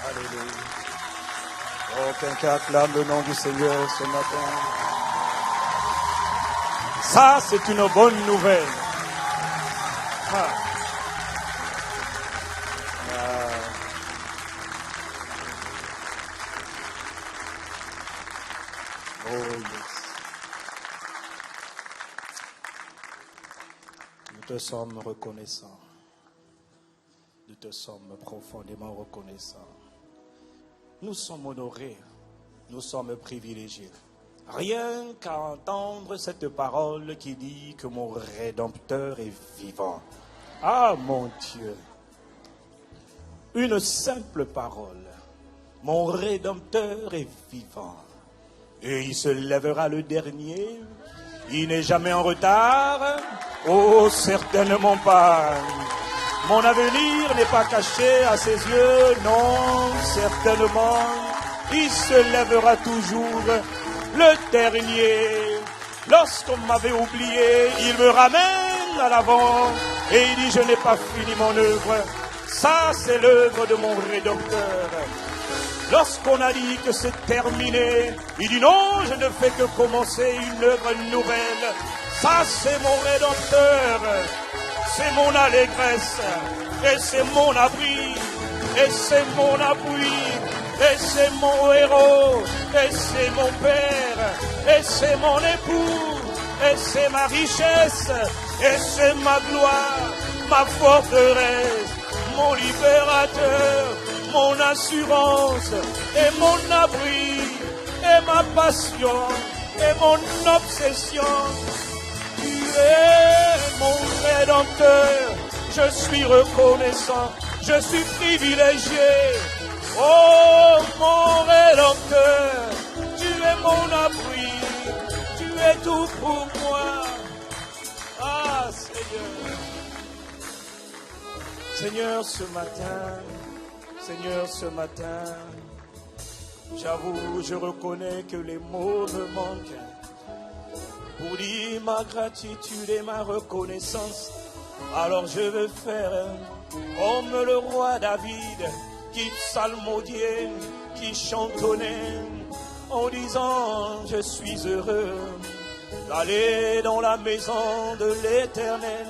Alléluia. Oh, quelqu'un acclame le nom du Seigneur ce matin. Ça, c'est une bonne nouvelle. Ah. Oh, yes. Nous te sommes reconnaissants. Nous te sommes profondément reconnaissants. Nous sommes honorés. Nous sommes privilégiés. Rien qu'à entendre cette parole qui dit que mon Rédempteur est vivant. Ah, mon Dieu. Une simple parole. Mon Rédempteur est vivant. Et il se lèvera le dernier. Il n'est jamais en retard. Oh, certainement pas. Mon avenir n'est pas caché à ses yeux. Non, certainement. Il se lèvera toujours le dernier. Lorsqu'on m'avait oublié, il me ramène à l'avant. Et il dit, je n'ai pas fini mon œuvre. Ça, c'est l'œuvre de mon Rédempteur. Lorsqu'on a dit que c'est terminé, il dit non, je ne fais que commencer une œuvre nouvelle. Ça, c'est mon Rédempteur. C'est mon allégresse. Et c'est mon abri. Et c'est mon appui. Et c'est mon héros. Et c'est mon père. Et c'est mon époux. Et c'est ma richesse. Et c'est ma gloire. Ma forteresse. Mon libérateur. Mon assurance. Et mon abri. Et ma passion. Et mon obsession. Tu es mon Rédempteur. Je suis reconnaissant. Je suis privilégié. Oh, mon Rédempteur. Tu es mon abri. Tu es tout pour moi. Ah, Seigneur. Seigneur, ce matin, j'avoue, je reconnais que les mots me manquent. Pour dire ma gratitude et ma reconnaissance, alors je veux faire comme le roi David qui psalmodiait, qui chantonnait en disant je suis heureux d'aller dans la maison de l'Éternel.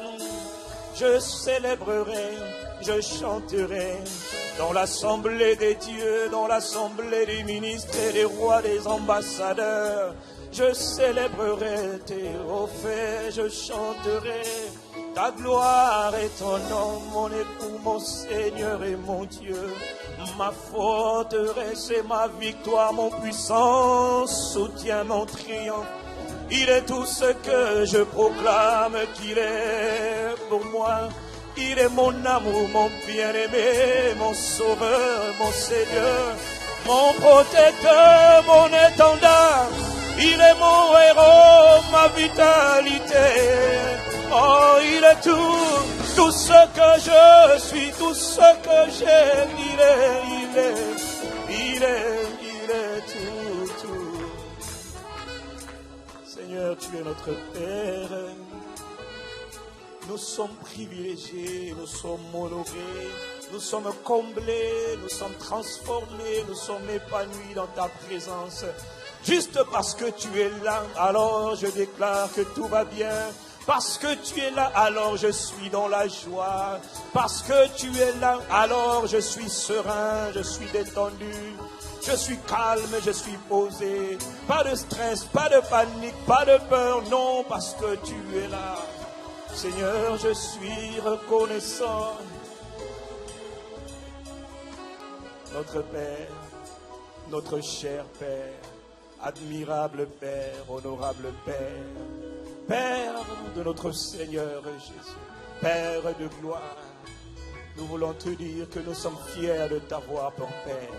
Je célébrerai, je chanterai dans l'assemblée des dieux, dans l'assemblée des ministres et des rois, des ambassadeurs. Je célébrerai tes faits, je chanterai ta gloire et ton nom, mon époux, mon Seigneur et mon Dieu. Ma forteresse et ma victoire, mon puissant soutien, mon triomphe. Il est tout ce que je proclame qu'il est pour moi. Il est mon amour, mon bien-aimé, mon sauveur, mon Seigneur, mon protecteur, mon étendard. Il est mon héros, ma vitalité. Oh, il est tout ce que je suis, tout ce que j'aime. Il est tout. Seigneur, tu es notre Père. Nous sommes privilégiés, nous sommes honorés, nous sommes comblés, nous sommes transformés, nous sommes épanouis dans ta présence. Juste parce que tu es là, alors je déclare que tout va bien. Parce que tu es là, alors je suis dans la joie. Parce que tu es là, alors je suis serein, je suis détendu. Je suis calme, je suis posé. Pas de stress, pas de panique, pas de peur. Non, parce que tu es là. Seigneur, je suis reconnaissant. Notre Père, notre cher Père, admirable Père, honorable Père, Père de notre Seigneur Jésus, Père de gloire, nous voulons te dire que nous sommes fiers de t'avoir pour Père.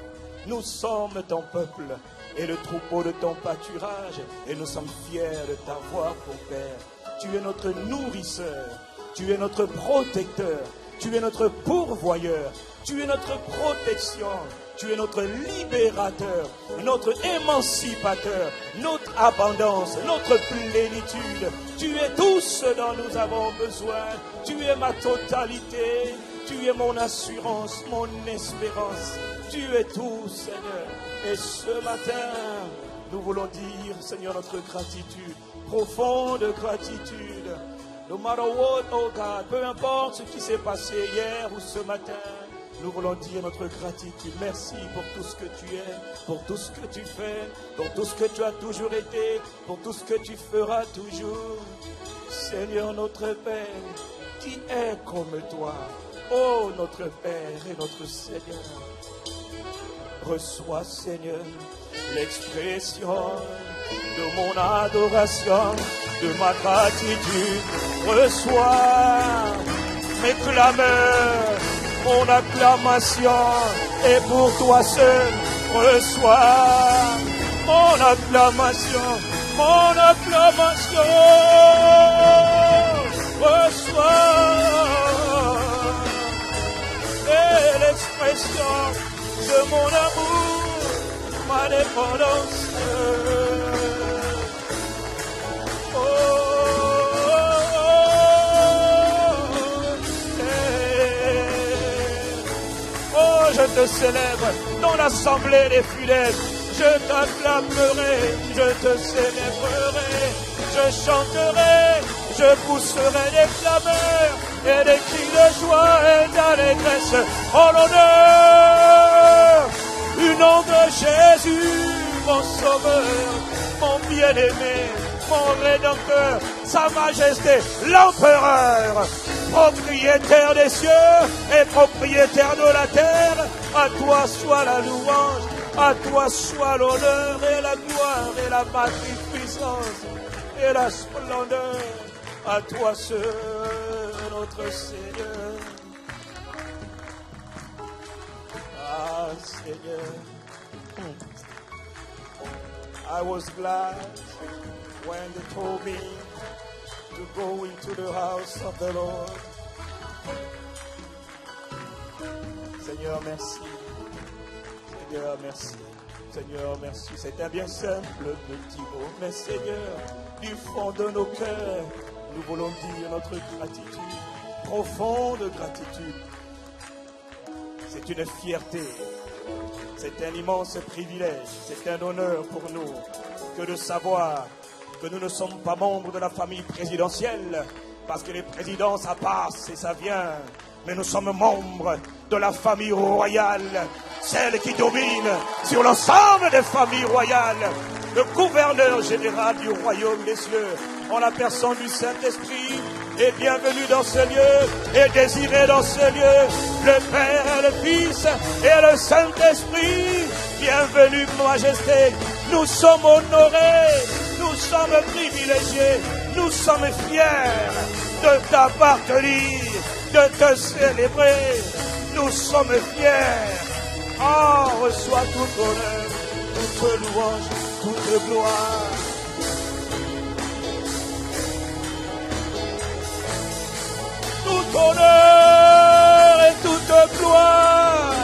Nous sommes ton peuple et le troupeau de ton pâturage, et nous sommes fiers de t'avoir pour Père. Tu es notre nourrisseur, tu es notre protecteur, tu es notre pourvoyeur, tu es notre protection, tu es notre libérateur, notre émancipateur, notre abondance, notre plénitude. Tu es tout ce dont nous avons besoin, tu es ma totalité, Tu es mon assurance, mon espérance. Tu es tout, Seigneur. Et ce matin, nous voulons dire, Seigneur, notre gratitude, profonde gratitude. No matter what, oh God, peu importe ce qui s'est passé hier ou ce matin, nous voulons dire notre gratitude. Merci pour tout ce que tu es, pour tout ce que tu fais, pour tout ce que tu as toujours été, pour tout ce que tu feras toujours. Seigneur notre Père, qui est comme toi? Oh notre Père et notre Seigneur. Reçois, Seigneur, l'expression de mon adoration, de ma gratitude. Reçois mes clameurs, mon acclamation, et pour toi seul, reçois mon acclamation, mon acclamation. Reçois et l'expression de mon amour, ma dépendance. Je te célèbre dans l'assemblée des fidèles. Je t'acclamerai, je te célébrerai, je chanterai, je pousserai des clameurs et des cris de joie et d'allégresse en l'honneur du nom de Jésus, mon sauveur, mon bien-aimé, mon rédempteur, sa majesté, l'empereur, propriétaire des cieux et propriétaire de la terre. À toi soit la louange, à toi soit l'honneur et la gloire et la magnificence et la splendeur. À toi seul, notre Seigneur. Ah, Seigneur. I was glad when they told me to go into the house of the Lord. Seigneur, merci. Seigneur, merci. Seigneur, merci. C'est un bien simple petit mot. Mais Seigneur, du fond de nos cœurs, nous voulons dire notre gratitude, profonde gratitude. C'est une fierté. C'est un immense privilège. C'est un honneur pour nous que de savoir que nous ne sommes pas membres de la famille présidentielle, parce que les présidents, ça passe et ça vient. Mais nous sommes membres de la famille royale, celle qui domine sur l'ensemble des familles royales. Le gouverneur général du royaume des cieux, en la personne du Saint-Esprit, est bienvenu dans ce lieu, est désiré dans ce lieu. Le Père, le Fils et le Saint-Esprit, bienvenue, Majesté. Nous sommes honorés, nous sommes privilégiés, nous sommes fiers de t'appartenir, de te célébrer. Nous sommes fiers. Oh, reçois tout honneur, toute louange, toute gloire. Tout honneur et toute gloire.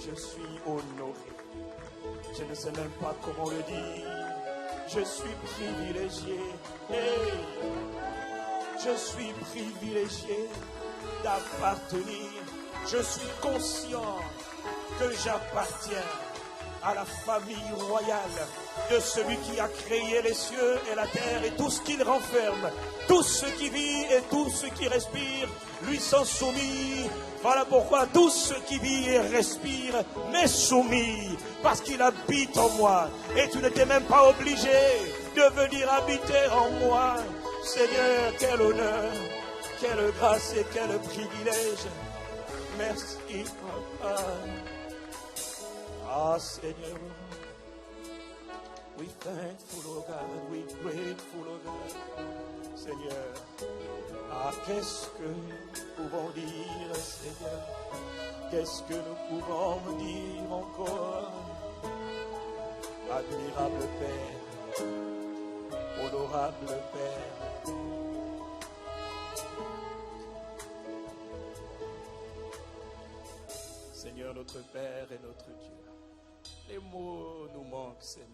Je suis honoré. Je ne sais même pas comment le dire. Je suis privilégié. Hey, je suis privilégié d'appartenir. Je suis conscient que j'appartiens à la famille royale de celui qui a créé les cieux et la terre et tout ce qu'il renferme. Tout ce qui vit et tout ce qui respire lui sont soumis. Voilà pourquoi tout ce qui vit et respire m'est soumis, parce qu'il habite en moi. Et tu n'étais même pas obligé de venir habiter en moi. Seigneur, quel honneur, quelle grâce et quel privilège. Merci, Papa. Ah, Seigneur. We thankful, oh God, we grateful, oh God. Seigneur, ah, qu'est-ce que nous pouvons dire, Seigneur? Qu'est-ce que nous pouvons dire encore? admirable Père, honorable Père. Seigneur, notre Père et notre Dieu, les mots nous manquent, Seigneur.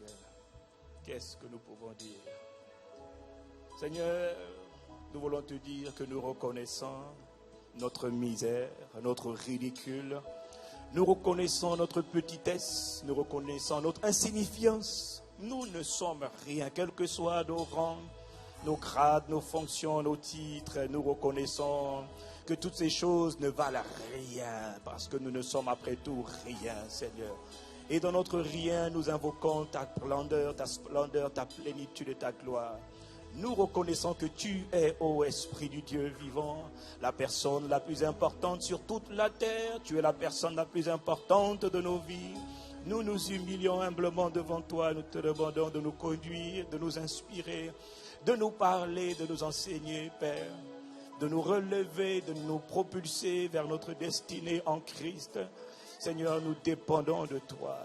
Qu'est-ce que nous pouvons dire? Seigneur, nous voulons te dire que nous reconnaissons notre misère, notre ridicule. Nous reconnaissons notre petitesse, nous reconnaissons notre insignifiance. Nous ne sommes rien, quels que soient nos rangs, nos grades, nos fonctions, nos titres. Nous reconnaissons que toutes ces choses ne valent rien parce que nous ne sommes après tout rien, Seigneur. Et dans notre rien, nous invoquons ta splendeur, ta plénitude et ta gloire. Nous reconnaissons que tu es, ô Esprit du Dieu vivant, la personne la plus importante sur toute la terre. Tu es la personne la plus importante de nos vies. Nous nous humilions humblement devant toi. Nous te demandons de nous conduire, de nous inspirer, de nous parler, de nous enseigner, Père, de nous relever, de nous propulser vers notre destinée en Christ. Seigneur, nous dépendons de toi.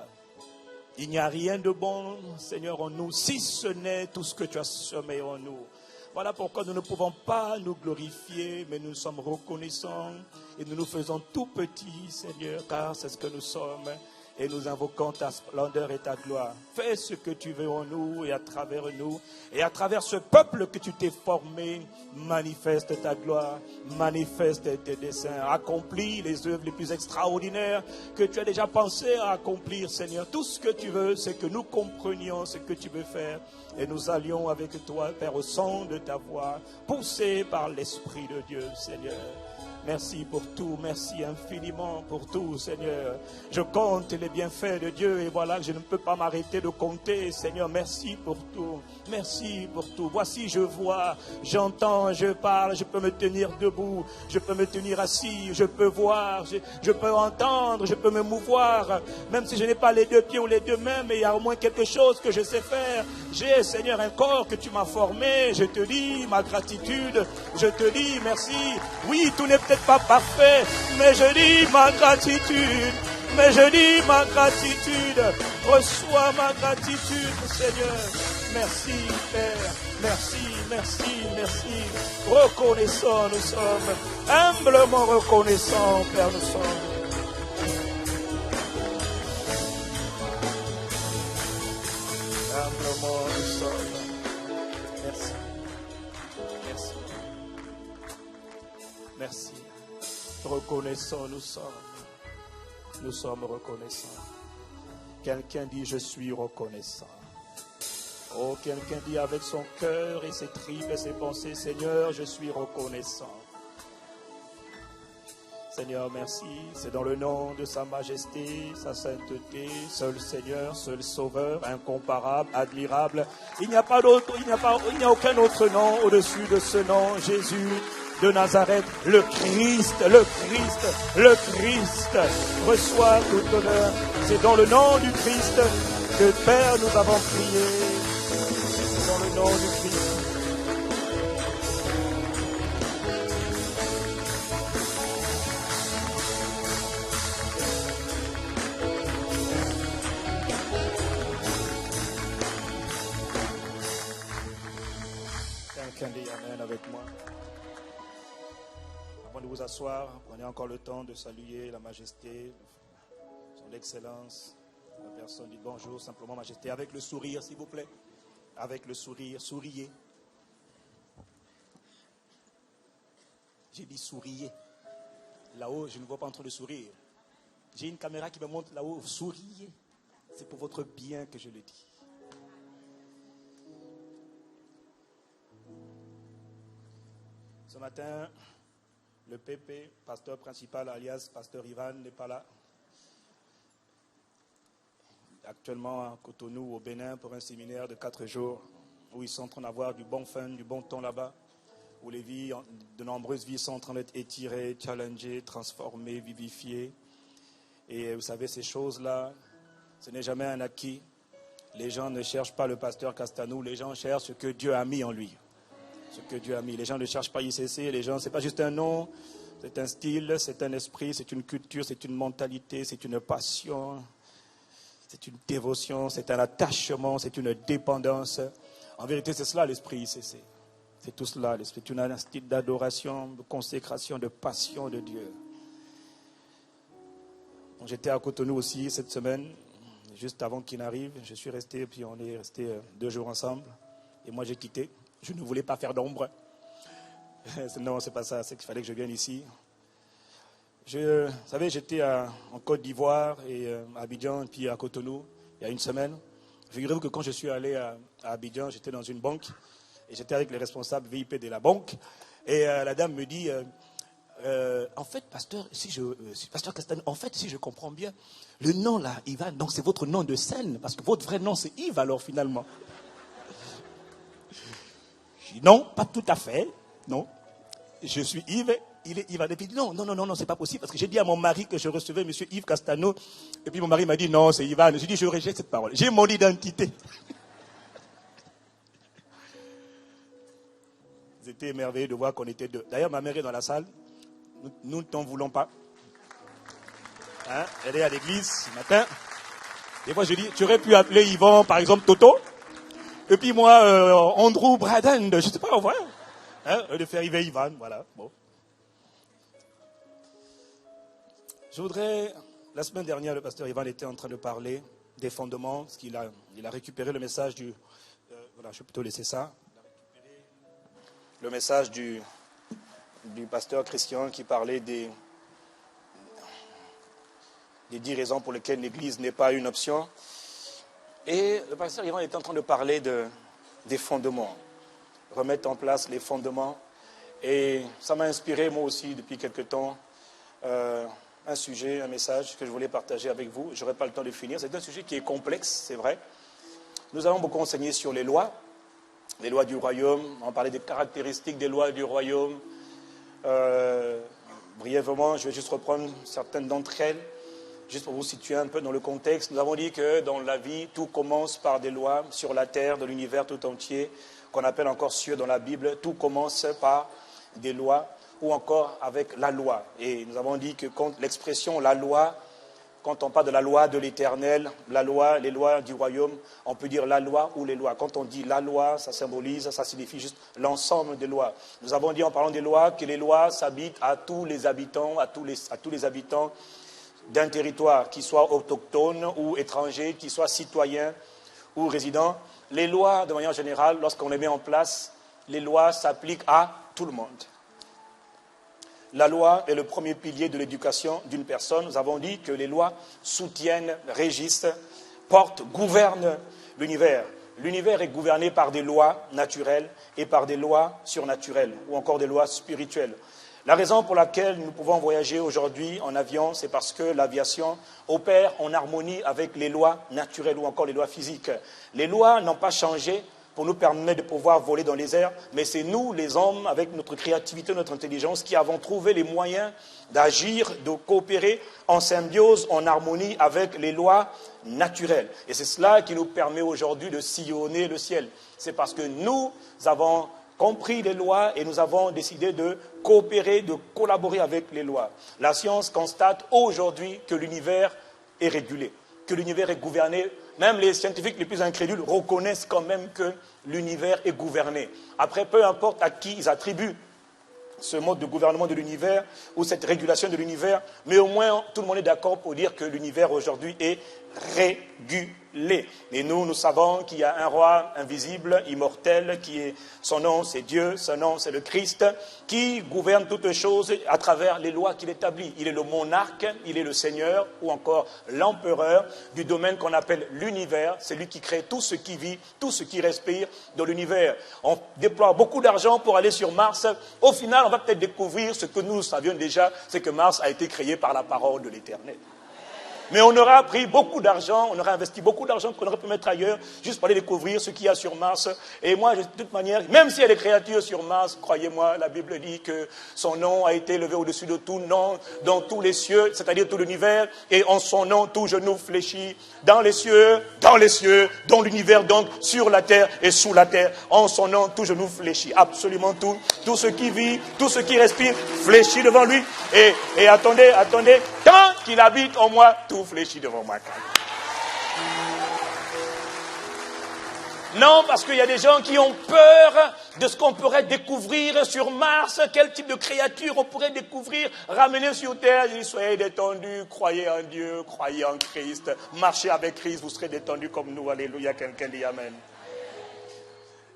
Il n'y a rien de bon, Seigneur, en nous, si ce n'est tout ce que tu as semé en nous. Voilà pourquoi nous ne pouvons pas nous glorifier, mais nous sommes reconnaissants et nous nous faisons tout petits, Seigneur, car c'est ce que nous sommes. Et nous invoquons ta splendeur et ta gloire. Fais ce que tu veux en nous et à travers nous. Et à travers ce peuple que tu t'es formé, manifeste ta gloire, manifeste tes desseins. Accomplis les œuvres les plus extraordinaires que tu as déjà pensé à accomplir, Seigneur. Tout ce que tu veux, c'est que nous comprenions ce que tu veux faire. Et nous allions avec toi, Père, au son de ta voix, poussés par l'Esprit de Dieu, Seigneur. Merci pour tout, merci infiniment pour tout, Seigneur. Je compte les bienfaits de Dieu et voilà que je ne peux pas m'arrêter de compter, Seigneur. Merci pour tout, merci pour tout. Voici, je vois, j'entends, je parle, je peux me tenir debout, je peux me tenir assis, je peux voir, je peux entendre, je peux me mouvoir. Même si je n'ai pas les deux pieds ou les deux mains, mais il y a au moins quelque chose que je sais faire. J'ai, Seigneur, un corps que tu m'as formé. Je te dis ma gratitude, je te dis merci. Oui, tout n'est peut-être pas parfait, mais je dis ma gratitude, mais je dis ma gratitude. Reçois ma gratitude, Seigneur. Merci, Père. Merci, merci, merci. Reconnaissants, nous sommes. Humblement reconnaissants, Père, nous sommes. Humblement, nous sommes. Merci. Merci. Merci. Reconnaissants, nous sommes. Nous sommes reconnaissants. Quelqu'un dit, je suis reconnaissant. Oh, quelqu'un dit avec son cœur et ses tripes et ses pensées, Seigneur, je suis reconnaissant. Seigneur, merci. C'est dans le nom de sa majesté, sa sainteté, seul Seigneur, seul Sauveur, incomparable, admirable. Il n'y a pas d'autre, il n'y a aucun autre nom au-dessus de ce nom, Jésus de Nazareth, le Christ, le Christ, le Christ. Reçois toute honneur. C'est dans le nom du Christ que Père nous avons prié. C'est dans le nom du Christ. Quelqu'un dit Amen avec moi. Avant de vous asseoir, prenez encore le temps de saluer la majesté, son excellence. La personne dit bonjour, simplement majesté, avec le sourire s'il vous plaît. Avec le sourire, souriez. J'ai dit souriez. Là-haut, je ne vois pas en train de sourire. J'ai une caméra qui me montre là-haut, souriez. C'est pour votre bien que je le dis. Ce matin, le PP, pasteur principal alias pasteur Ivan, n'est pas là. Actuellement à Cotonou, au Bénin, pour un séminaire de 4 jours, où ils sont en train d'avoir du bon fun, du bon temps là-bas, où les vies, de nombreuses vies sont en train d'être étirées, challengées, transformées, vivifiées. Et vous savez, ces choses-là, ce n'est jamais un acquis. Les gens ne cherchent pas le pasteur Castanou, les gens cherchent ce que Dieu a mis en lui. Ce que Dieu a mis. Les gens ne cherchent pas ICC, les gens, ce n'est pas juste un nom, c'est un style, c'est un esprit, c'est une culture, c'est une mentalité, c'est une passion. C'est une dévotion, c'est un attachement, c'est une dépendance. En vérité, c'est cela l'esprit ICC. C'est tout cela, l'esprit. C'est un style d'adoration, de consécration, de passion de Dieu. Donc, j'étais à Cotonou aussi cette semaine, juste avant qu'il n'arrive. Je suis resté, puis on est resté 2 jours ensemble. Et moi, j'ai quitté. Je ne voulais pas faire d'ombre. Non, c'est pas ça. C'est qu'il fallait que je vienne ici. Vous savez, j'étais en Côte d'Ivoire et à Abidjan, puis à Cotonou, il y a une semaine. Figurez-vous que quand je suis allé à Abidjan, j'étais dans une banque et j'étais avec les responsables VIP de la banque. Et la dame me dit, en fait, pasteur, pasteur Castano, en fait, si je comprends bien, le nom là, Ivan, donc c'est votre nom de scène, parce que votre vrai nom c'est Yves alors finalement. Je dis non, pas tout à fait, non. Je suis Yves. Il est Yvan. Et puis non, c'est pas possible. Parce que j'ai dit à mon mari que je recevais M. Yves Castano. Et puis mon mari m'a dit non, c'est Yvan. J'ai dit je rejette cette parole. J'ai mon identité. J'étais émerveillé de voir qu'on était 2. D'ailleurs, ma mère est dans la salle. Nous ne t'en voulons pas. Hein? Elle est à l'église ce matin. Des fois, je dis, tu aurais pu appeler Yvan, par exemple, Toto. Et puis moi, Andrew Braden. Je ne sais pas, voilà. Hein? De faire Yvan, voilà. Bon. Je voudrais, la semaine dernière, le pasteur Ivan était en train de parler des fondements, parce qu'il a récupéré le message du... voilà, je vais plutôt laisser ça. Il a récupéré le message du pasteur Christian qui parlait des 10 raisons pour lesquelles l'Église n'est pas une option. Et le pasteur Ivan était en train de parler des fondements, remettre en place les fondements. Et ça m'a inspiré, moi aussi, depuis quelque temps, un sujet, un message que je voulais partager avec vous. Je n'aurai pas le temps de finir. C'est un sujet qui est complexe, c'est vrai. Nous avons beaucoup enseigné sur les lois du royaume. On parlait des caractéristiques des lois du royaume. Brièvement, je vais juste reprendre certaines d'entre elles, juste pour vous situer un peu dans le contexte. Nous avons dit que dans la vie, tout commence par des lois sur la terre, de l'univers tout entier, qu'on appelle encore cieux dans la Bible. Tout commence par des lois, ou encore avec la loi. Et nous avons dit que quand l'expression la loi, quand on parle de la loi de l'Éternel, la loi, les lois du royaume, on peut dire la loi ou les lois. Quand on dit la loi, ça symbolise, ça signifie juste l'ensemble des lois. Nous avons dit en parlant des lois que les lois s'habitent à tous les habitants, à tous les habitants d'un territoire, qu'ils soient autochtones ou étrangers, qu'ils soient citoyens ou résidents. Les lois, de manière générale, lorsqu'on les met en place, les lois s'appliquent à tout le monde. La loi est le premier pilier de l'éducation d'une personne. Nous avons dit que les lois soutiennent, régissent, portent, gouvernent l'univers. L'univers est gouverné par des lois naturelles et par des lois surnaturelles ou encore des lois spirituelles. La raison pour laquelle nous pouvons voyager aujourd'hui en avion, c'est parce que l'aviation opère en harmonie avec les lois naturelles ou encore les lois physiques. Les lois n'ont pas changé pour nous permettre de pouvoir voler dans les airs, mais c'est nous, les hommes, avec notre créativité, notre intelligence, qui avons trouvé les moyens d'agir, de coopérer en symbiose, en harmonie avec les lois naturelles. Et c'est cela qui nous permet aujourd'hui de sillonner le ciel. C'est parce que nous avons compris les lois et nous avons décidé de coopérer, de collaborer avec les lois. La science constate aujourd'hui que l'univers est régulé, que l'univers est gouverné. Même les scientifiques les plus incrédules reconnaissent quand même que l'univers est gouverné. Après, peu importe à qui ils attribuent ce mode de gouvernement de l'univers ou cette régulation de l'univers, mais au moins tout le monde est d'accord pour dire que l'univers aujourd'hui est régulé. Et nous savons qu'il y a un roi invisible, immortel, son nom c'est Dieu, son nom c'est le Christ, qui gouverne toutes choses à travers les lois qu'il établit. Il est le monarque, il est le seigneur ou encore l'empereur du domaine qu'on appelle l'univers. C'est lui qui crée tout ce qui vit, tout ce qui respire dans l'univers. On déploie beaucoup d'argent pour aller sur Mars. Au final, on va peut-être découvrir ce que nous savions déjà, c'est que Mars a été créé par la parole de l'Éternel. Mais on aura pris beaucoup d'argent, on aura investi beaucoup d'argent qu'on aurait pu mettre ailleurs, juste pour aller découvrir ce qu'il y a sur Mars. Et moi, de toute manière, même s'il y a des créatures sur Mars, croyez-moi, la Bible dit que son nom a été élevé au-dessus de tout nom, dans tous les cieux, c'est-à-dire tout l'univers, et en son nom, tout genou fléchit, dans les cieux, dans l'univers, donc, sur la terre et sous la terre. En son nom, tout genou fléchit, absolument tout. Tout ce qui vit, tout ce qui respire, fléchit devant lui. Et attendez, tant qu'il habite en moi, tout fléchit devant moi. Non, parce qu'il y a des gens qui ont peur de ce qu'on pourrait découvrir sur Mars, quel type de créature on pourrait découvrir, ramener sur Terre. Ils disent, soyez détendus, croyez en Dieu, croyez en Christ, marchez avec Christ, vous serez détendus comme nous. Alléluia, quelqu'un dit Amen.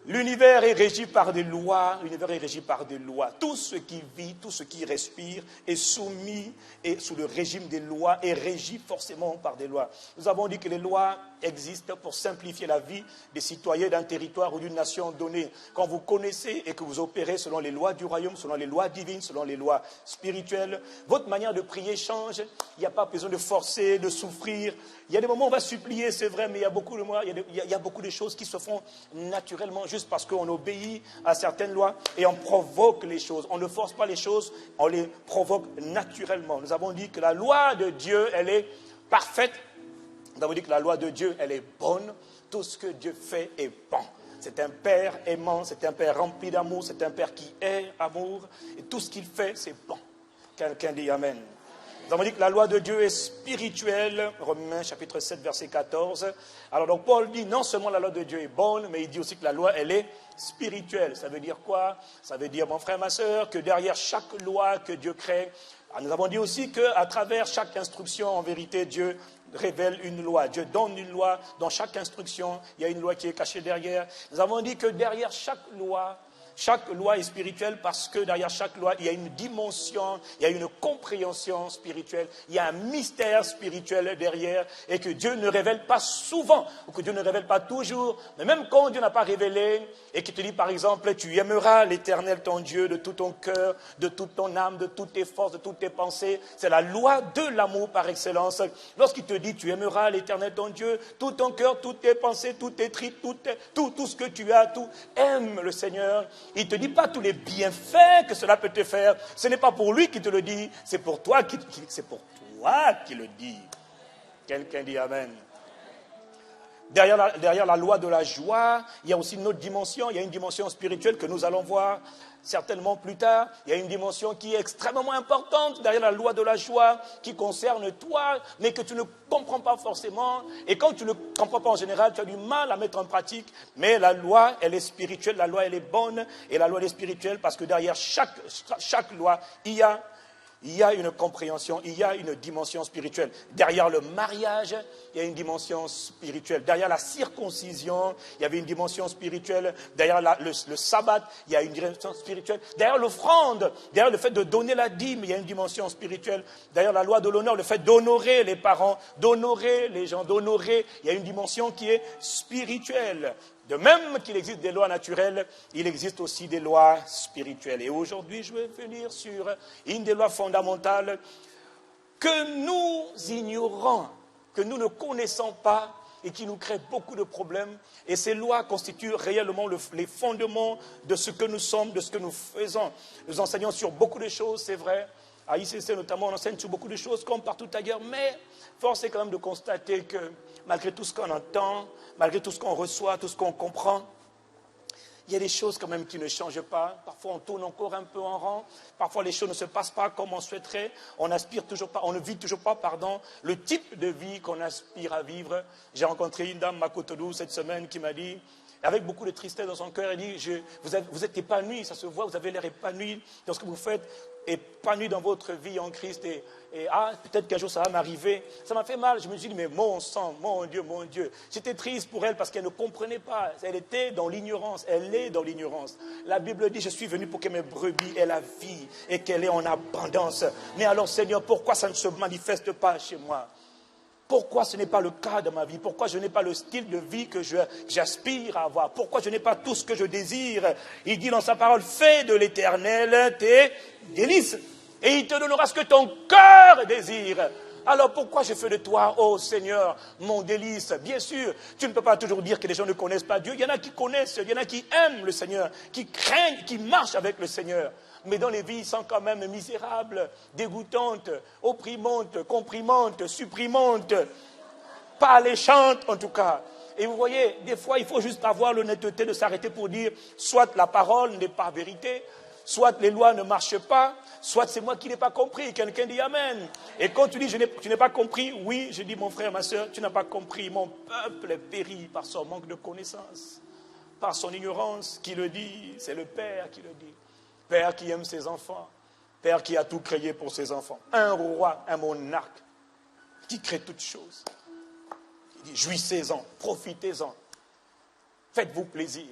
L'univers est régi par des lois, l'univers est régi par des lois. Tout ce qui vit, tout ce qui respire est soumis et sous le régime des lois et régi forcément par des lois. Nous avons dit que les lois existent pour simplifier la vie des citoyens d'un territoire ou d'une nation donnée. Quand vous connaissez et que vous opérez selon les lois du royaume, selon les lois divines, selon les lois spirituelles, votre manière de prier change. Il n'y a pas besoin de forcer, de souffrir. Il y a des moments où on va supplier, c'est vrai, mais il y a beaucoup de choses qui se font naturellement juste parce qu'on obéit à certaines lois et on provoque les choses. On ne force pas les choses, on les provoque naturellement. Nous avons dit que la loi de Dieu, elle est parfaite. Nous avons dit que la loi de Dieu, elle est bonne. Tout ce que Dieu fait est bon. C'est un Père aimant, c'est un Père rempli d'amour, c'est un Père qui est amour. Et tout ce qu'il fait, c'est bon. Quelqu'un dit Amen. Nous avons dit que la loi de Dieu est spirituelle, Romains chapitre 7, verset 14. Alors donc Paul dit non seulement la loi de Dieu est bonne, mais il dit aussi que la loi, elle est spirituelle. Ça veut dire quoi? Ça veut dire, mon frère, ma soeur, que derrière chaque loi que Dieu crée, nous avons dit aussi qu'à travers chaque instruction, en vérité, Dieu révèle une loi. Dieu donne une loi. Dans chaque instruction, il y a une loi qui est cachée derrière. Nous avons dit que derrière chaque loi est spirituelle parce que derrière chaque loi, il y a une dimension, il y a une compréhension spirituelle, il y a un mystère spirituel derrière et que Dieu ne révèle pas souvent ou que Dieu ne révèle pas toujours. Mais même quand Dieu n'a pas révélé et qu'il te dit par exemple, tu aimeras l'Éternel ton Dieu de tout ton cœur, de toute ton âme, de toutes tes forces, de toutes tes pensées. C'est la loi de l'amour par excellence. Lorsqu'il te dit, tu aimeras l'Éternel ton Dieu, tout ton cœur, toutes tes pensées, toutes tes tripes, tout ce que tu as, tout, aime le Seigneur. Il ne te dit pas tous les bienfaits que cela peut te faire. Ce n'est pas pour lui qui te le dit, c'est pour toi qui le dit. Quelqu'un dit Amen. Derrière la loi de la joie, il y a aussi une autre dimension. Il y a une dimension spirituelle que nous allons voir certainement plus tard. Il y a une dimension qui est extrêmement importante derrière la loi de la joie, qui concerne toi, mais que tu ne comprends pas forcément. Et quand tu ne comprends pas en général, tu as du mal à mettre en pratique. Mais la loi, elle est spirituelle, la loi, elle est bonne. Et la loi, elle est spirituelle parce que derrière chaque loi, il y a une compréhension, il y a une dimension spirituelle. Derrière le mariage, il y a une dimension spirituelle. Derrière la circoncision, il y avait une dimension spirituelle. Derrière le sabbat, il y a une dimension spirituelle. Derrière l'offrande, derrière le fait de donner la dîme, il y a une dimension spirituelle. Derrière la loi de l'honneur, le fait d'honorer les parents, d'honorer les gens, d'honorer, il y a une dimension qui est spirituelle. De même qu'il existe des lois naturelles, il existe aussi des lois spirituelles. Et aujourd'hui, je vais venir sur une des lois fondamentales que nous ignorons, que nous ne connaissons pas et qui nous crée beaucoup de problèmes. Et ces lois constituent réellement les fondements de ce que nous sommes, de ce que nous faisons. Nous enseignons sur beaucoup de choses, c'est vrai. À ICC notamment, on enseigne sur beaucoup de choses comme partout ailleurs, mais force est quand même de constater que malgré tout ce qu'on entend, malgré tout ce qu'on reçoit, tout ce qu'on comprend, il y a des choses quand même qui ne changent pas. Parfois, on tourne encore un peu en rond. Parfois, les choses ne se passent pas comme on souhaiterait. On ne vit toujours pas, le type de vie qu'on aspire à vivre. J'ai rencontré une dame, Makotodou, cette semaine, qui m'a dit, avec beaucoup de tristesse dans son cœur, elle dit, vous êtes épanoui, ça se voit, vous avez l'air épanoui dans ce que vous faites, épanoui dans votre vie en Christ. Et peut-être qu'un jour ça va m'arriver. Ça m'a fait mal. Je me suis dit, mais mon sang, mon Dieu. J'étais triste pour elle parce qu'elle ne comprenait pas. Elle était dans l'ignorance. Elle est dans l'ignorance. La Bible dit, je suis venu pour que mes brebis aient la vie et qu'elle ait en abondance. Mais alors, Seigneur, pourquoi ça ne se manifeste pas chez moi? Pourquoi ce n'est pas le cas de ma vie? Pourquoi je n'ai pas le style de vie que j'aspire à avoir? Pourquoi je n'ai pas tout ce que je désire? Il dit dans sa parole, fais de l'Éternel tes délices. Et il te donnera ce que ton cœur désire. Alors pourquoi je fais de toi, oh Seigneur, mon délice? Bien sûr, tu ne peux pas toujours dire que les gens ne connaissent pas Dieu. Il y en a qui connaissent, il y en a qui aiment le Seigneur, qui craignent, qui marchent avec le Seigneur. Mais dans les vies, ils sont quand même misérables, dégoûtantes, opprimantes, comprimantes, supprimantes, pas alléchantes en tout cas. Et vous voyez, des fois, il faut juste avoir l'honnêteté de s'arrêter pour dire, soit la parole n'est pas vérité, soit les lois ne marchent pas, soit c'est moi qui n'ai pas compris. Quelqu'un dit Amen. Et quand tu dis, tu n'as pas compris, oui, je dis, mon frère, ma soeur, tu n'as pas compris. Mon peuple est péri par son manque de connaissance. par son ignorance qui le dit, c'est le Père qui le dit. Père qui aime ses enfants, Père qui a tout créé pour ses enfants. Un roi, un monarque qui crée toutes choses. Il dit, jouissez-en, profitez-en. Faites-vous plaisir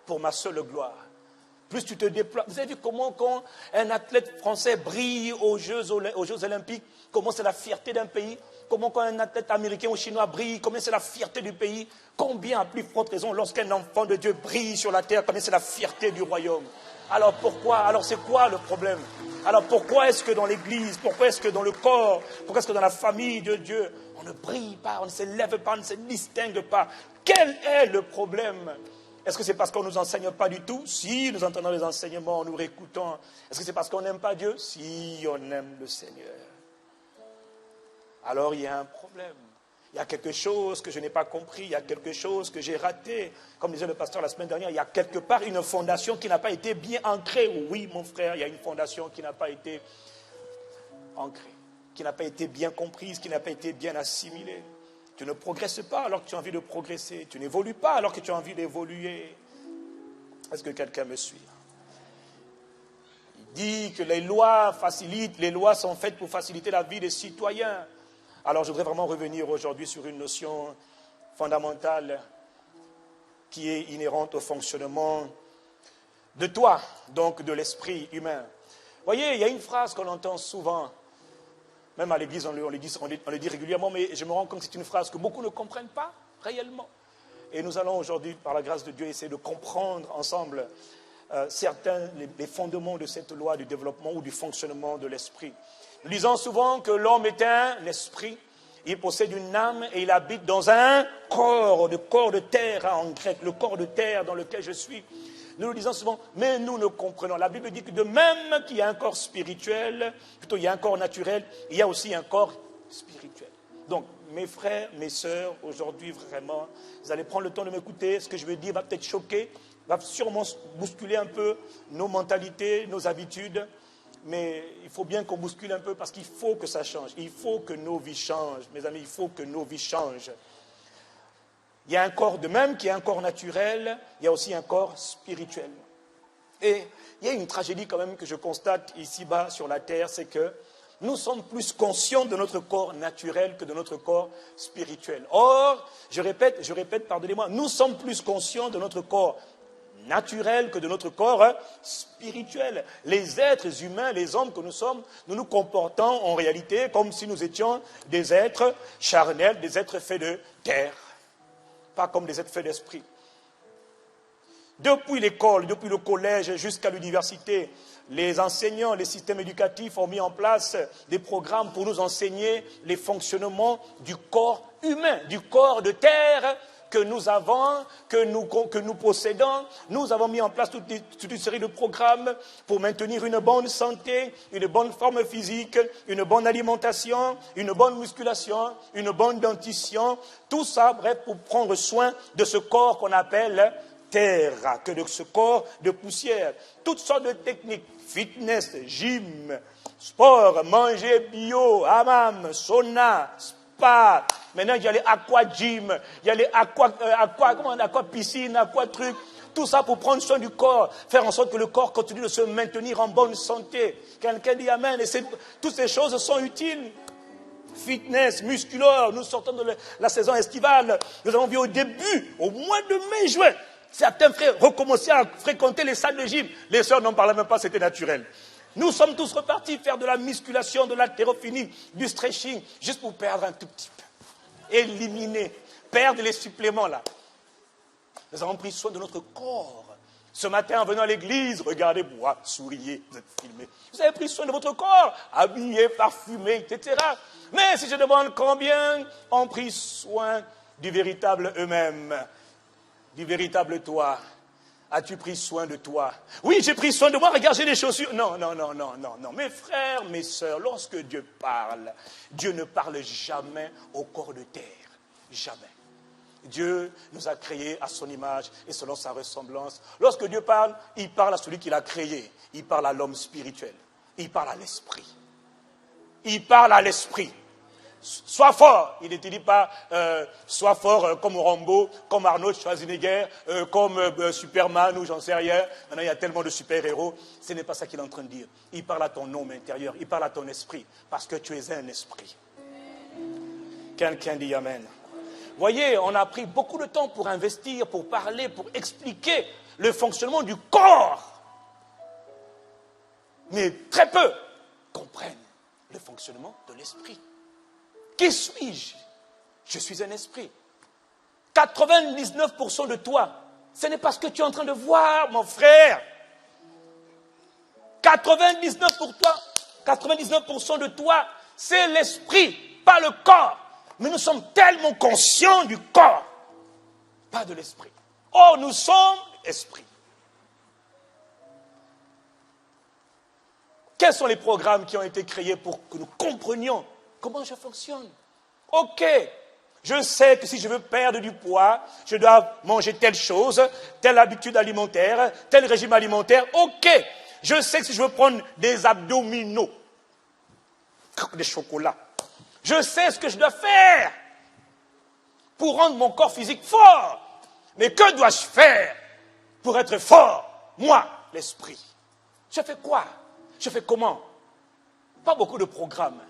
pour ma seule gloire. Plus tu te déploies. Vous avez vu comment quand un athlète français brille aux Jeux Olympiques, comment c'est la fierté d'un pays. Comment quand un athlète américain ou chinois brille, combien c'est la fierté du pays. Combien, à plus forte raison, lorsqu'un enfant de Dieu brille sur la terre, combien c'est la fierté du royaume. Alors pourquoi? Alors c'est quoi le problème? Alors pourquoi est-ce que dans l'église, pourquoi est-ce que dans le corps, pourquoi est-ce que dans la famille de Dieu, on ne brille pas, on ne s'élève pas, on ne se distingue pas? Quel est le problème? Est-ce que c'est parce qu'on ne nous enseigne pas du tout? Si, nous entendons les enseignements, nous réécoutons. Est-ce que c'est parce qu'on n'aime pas Dieu? Si, on aime le Seigneur. Alors il y a un problème. Il y a quelque chose que je n'ai pas compris, il y a quelque chose que j'ai raté. Comme disait le pasteur la semaine dernière, il y a quelque part une fondation qui n'a pas été bien ancrée. Oui, mon frère, il y a une fondation qui n'a pas été ancrée, qui n'a pas été bien comprise, qui n'a pas été bien assimilée. Tu ne progresses pas alors que tu as envie de progresser. Tu n'évolues pas alors que tu as envie d'évoluer. Est-ce que quelqu'un me suit? Il dit que les lois facilitent, les lois sont faites pour faciliter la vie des citoyens. Alors je voudrais vraiment revenir aujourd'hui sur une notion fondamentale qui est inhérente au fonctionnement de toi, donc de l'esprit humain. Vous voyez, il y a une phrase qu'on entend souvent, même à l'église on le dit régulièrement, mais je me rends compte que c'est une phrase que beaucoup ne comprennent pas réellement. Et nous allons aujourd'hui, par la grâce de Dieu, essayer de comprendre ensemble certains les fondements de cette loi du développement ou du fonctionnement de l'esprit. Nous disons souvent que l'homme est un esprit, il possède une âme et il habite dans un corps de terre en grec, le corps de terre dans lequel je suis. Nous le disons souvent, mais nous ne comprenons. La Bible dit que de même qu'il y a un corps spirituel, plutôt il y a un corps naturel, il y a aussi un corps spirituel. Donc, mes frères, mes sœurs, aujourd'hui vraiment, vous allez prendre le temps de m'écouter. Ce que je vais dire va peut-être choquer, va sûrement bousculer un peu nos mentalités, nos habitudes. Mais il faut bien qu'on bouscule un peu parce qu'il faut que ça change. Il faut que nos vies changent. Mes amis, il faut que nos vies changent. Il y a un corps de même qui est un corps naturel, il y a aussi un corps spirituel. Et il y a une tragédie quand même que je constate ici-bas sur la terre, c'est que nous sommes plus conscients de notre corps naturel que de notre corps spirituel. Or, je répète, pardonnez-moi, nous sommes plus conscients de notre corps naturel que de notre corps spirituel. Les êtres humains, les hommes que nous sommes, nous nous comportons en réalité comme si nous étions des êtres charnels, des êtres faits de terre, pas comme des êtres faits d'esprit. Depuis l'école, depuis le collège jusqu'à l'université, les enseignants, les systèmes éducatifs ont mis en place des programmes pour nous enseigner les fonctionnements du corps humain, du corps de terre que nous avons, que nous possédons. Nous avons mis en place toute une série de programmes pour maintenir une bonne santé, une bonne forme physique, une bonne alimentation, une bonne musculation, une bonne dentition. Tout ça, bref, pour prendre soin de ce corps qu'on appelle terre, que de ce corps de poussière. Toutes sortes de techniques, fitness, gym, sport, manger bio, hammam, sauna, spa. Maintenant, il y a les aqua gym, il y a les aqua piscine, aqua truc. Tout ça pour prendre soin du corps, faire en sorte que le corps continue de se maintenir en bonne santé. Quelqu'un dit amen. Et toutes ces choses sont utiles. Fitness, musculaire, nous sortons de la saison estivale. Nous avons vu au début, au mois de mai, juin, certains frères recommençaient à fréquenter les salles de gym. Les sœurs n'en parlaient même pas, c'était naturel. Nous sommes tous repartis faire de la musculation, de l'haltérophilie, du stretching, juste pour perdre un tout petit peu. Éliminer, perdre les suppléments là. Nous avons pris soin de notre corps. Ce matin, en venant à l'église, regardez-moi, souriez, vous êtes filmés. Vous avez pris soin de votre corps, habillé, parfumé, etc. Mais si je demande combien ont pris soin du véritable eux-mêmes, du véritable toi, as-tu pris soin de toi? Oui, j'ai pris soin de moi, regarde, j'ai des chaussures. Non. Mes frères, mes sœurs, lorsque Dieu parle, Dieu ne parle jamais au corps de terre. Jamais. Dieu nous a créés à son image et selon sa ressemblance. Lorsque Dieu parle, il parle à celui qui l'a créé. Il parle à l'homme spirituel. Il parle à l'esprit. Il parle à l'esprit. Sois fort. Il ne te dit pas sois fort comme Rambo, comme Arnold Schwarzenegger, comme Superman ou j'en sais rien. Maintenant, il y a tellement de super-héros. Ce n'est pas ça qu'il est en train de dire. Il parle à ton homme intérieur, il parle à ton esprit, parce que tu es un esprit. Quelqu'un dit Amen. Voyez, on a pris beaucoup de temps pour investir, pour parler, pour expliquer le fonctionnement du corps. Mais très peu comprennent le fonctionnement de l'esprit. Qui suis-je? Je suis un esprit. 99% de toi, ce n'est pas ce que tu es en train de voir, mon frère. 99% de toi, c'est l'esprit, pas le corps. Mais nous sommes tellement conscients du corps, pas de l'esprit. Or, nous sommes esprits. Quels sont les programmes qui ont été créés pour que nous comprenions comment je fonctionne? Ok, je sais que si je veux perdre du poids, je dois manger telle chose, telle habitude alimentaire, tel régime alimentaire. Ok, je sais que si je veux prendre des abdominaux, des chocolats, je sais ce que je dois faire pour rendre mon corps physique fort. Mais que dois-je faire pour être fort? Moi, l'esprit. Je fais quoi? Je fais comment? Pas beaucoup de programmes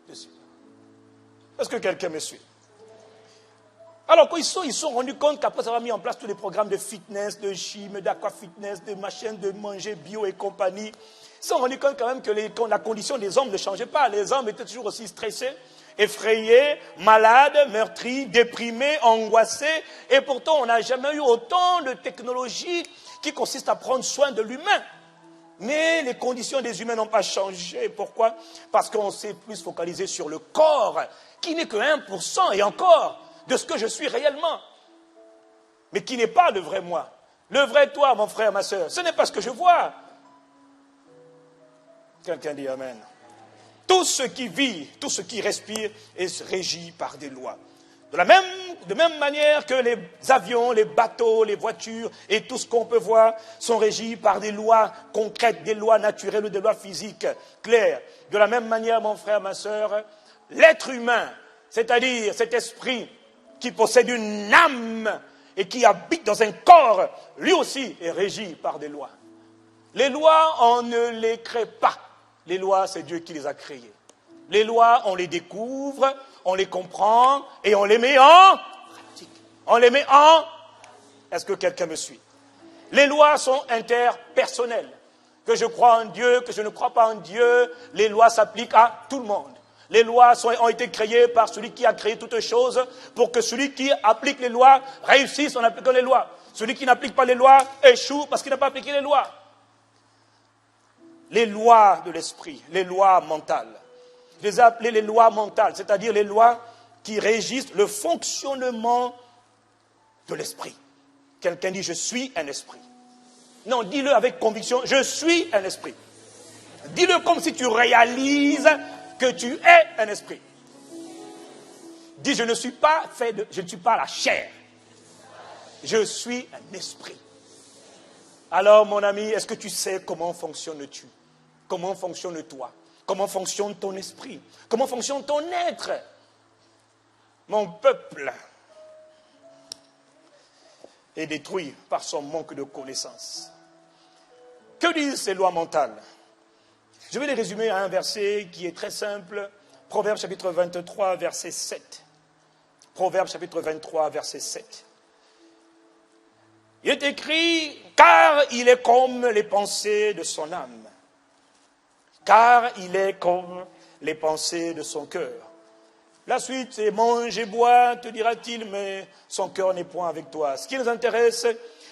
dessus. Est-ce que quelqu'un me suit? Alors, quand ils se sont rendus compte qu'après avoir mis en place tous les programmes de fitness, de gym, d'aquafitness, de machines, de manger bio et compagnie, ils se sont rendus compte quand même que la condition des hommes ne changeait pas. Les hommes étaient toujours aussi stressés, effrayés, malades, meurtris, déprimés, angoissés. Et pourtant, on n'a jamais eu autant de technologies qui consistent à prendre soin de l'humain. Mais les conditions des humains n'ont pas changé. Pourquoi? Parce qu'on s'est plus focalisé sur le corps, qui n'est que 1% et encore de ce que je suis réellement. Mais qui n'est pas le vrai moi. Le vrai toi, mon frère, ma soeur, ce n'est pas ce que je vois. Quelqu'un dit Amen. Tout ce qui vit, tout ce qui respire est régi par des lois. De même manière que les avions, les bateaux, les voitures et tout ce qu'on peut voir sont régis par des lois concrètes, des lois naturelles ou des lois physiques claires. De la même manière, mon frère, ma soeur, l'être humain, c'est-à-dire cet esprit qui possède une âme et qui habite dans un corps, lui aussi est régi par des lois. Les lois, on ne les crée pas. Les lois, c'est Dieu qui les a créées. Les lois, on les découvre, on les comprend et on les met en pratique. On les met en... Est-ce que quelqu'un me suit? Les lois sont interpersonnelles. Que je crois en Dieu, que je ne crois pas en Dieu, les lois s'appliquent à tout le monde. Les lois ont été créées par celui qui a créé toutes choses pour que celui qui applique les lois réussisse en appliquant les lois. Celui qui n'applique pas les lois échoue parce qu'il n'a pas appliqué les lois. Les lois de l'esprit, les lois mentales. Je les ai appelées les lois mentales, c'est-à-dire les lois qui régissent le fonctionnement de l'esprit. Quelqu'un dit, je suis un esprit. Non, dis-le avec conviction, je suis un esprit. Dis-le comme si tu réalises que tu es un esprit. Dis, je ne suis pas la chair. Je suis un esprit. Alors, mon ami, est-ce que tu sais comment fonctionnes-tu? Comment fonctionne-toi? Comment fonctionne ton esprit? Comment fonctionne ton être? Mon peuple est détruit par son manque de connaissance. Que disent ces lois mentales? Je vais les résumer à un verset qui est très simple. Proverbe chapitre 23, verset 7. Proverbe chapitre 23, verset 7. Il est écrit, car il est comme les pensées de son âme. Car il est comme les pensées de son cœur. La suite, c'est mange et bois, te dira-t-il, mais son cœur n'est point avec toi. Ce qui nous intéresse,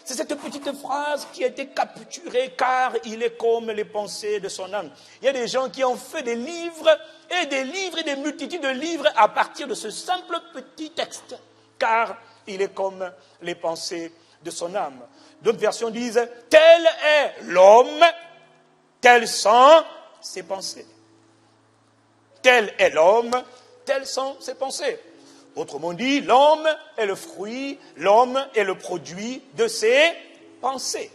c'est cette petite phrase qui a été capturée, car il est comme les pensées de son âme. Il y a des gens qui ont fait des livres et des multitudes de livres à partir de ce simple petit texte. Car il est comme les pensées de son âme. D'autres versions disent, tel est l'homme, telles sont ses pensées. Tel est l'homme, telles sont ses pensées. Autrement dit, l'homme est le fruit, l'homme est le produit de ses pensées.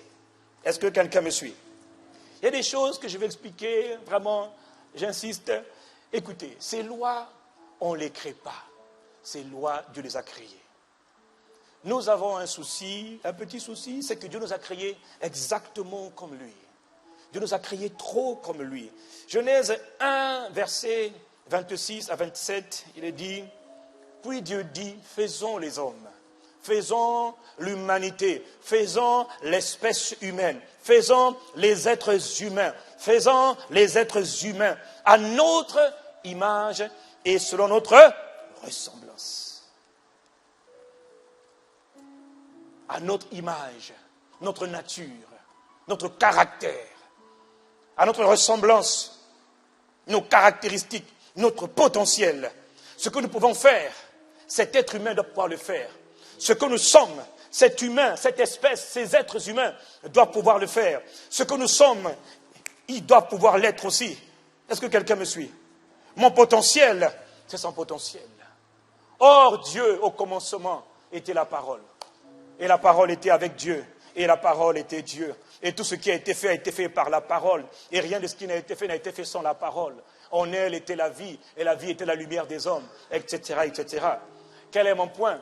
Est-ce que quelqu'un me suit? Il y a des choses que je vais expliquer, vraiment, j'insiste. Écoutez, ces lois on ne les crée pas. Ces lois, Dieu les a créées. Nous avons un souci, un petit souci, c'est que Dieu nous a créés exactement comme lui. Dieu nous a créés trop comme lui. Genèse 1, verset 26 à 27, il est dit, puis Dieu dit, faisons les hommes, faisons l'humanité, faisons l'espèce humaine, faisons les êtres humains, faisons les êtres humains à notre image et selon notre ressemblance. À notre image, notre nature, notre caractère, à notre ressemblance, nos caractéristiques, notre potentiel. Ce que nous pouvons faire, cet être humain doit pouvoir le faire. Ce que nous sommes, cet humain, cette espèce, ces êtres humains doivent pouvoir le faire. Ce que nous sommes, ils doivent pouvoir l'être aussi. Est-ce que quelqu'un me suit? Mon potentiel, c'est son potentiel. Or, Dieu, au commencement, était la parole. Et la parole était avec Dieu. Et la parole était Dieu. Et tout ce qui a été fait par la parole. Et rien de ce qui n'a été fait sans la parole. En elle était la vie. Et la vie était la lumière des hommes. Etc., etc. Quel est mon point?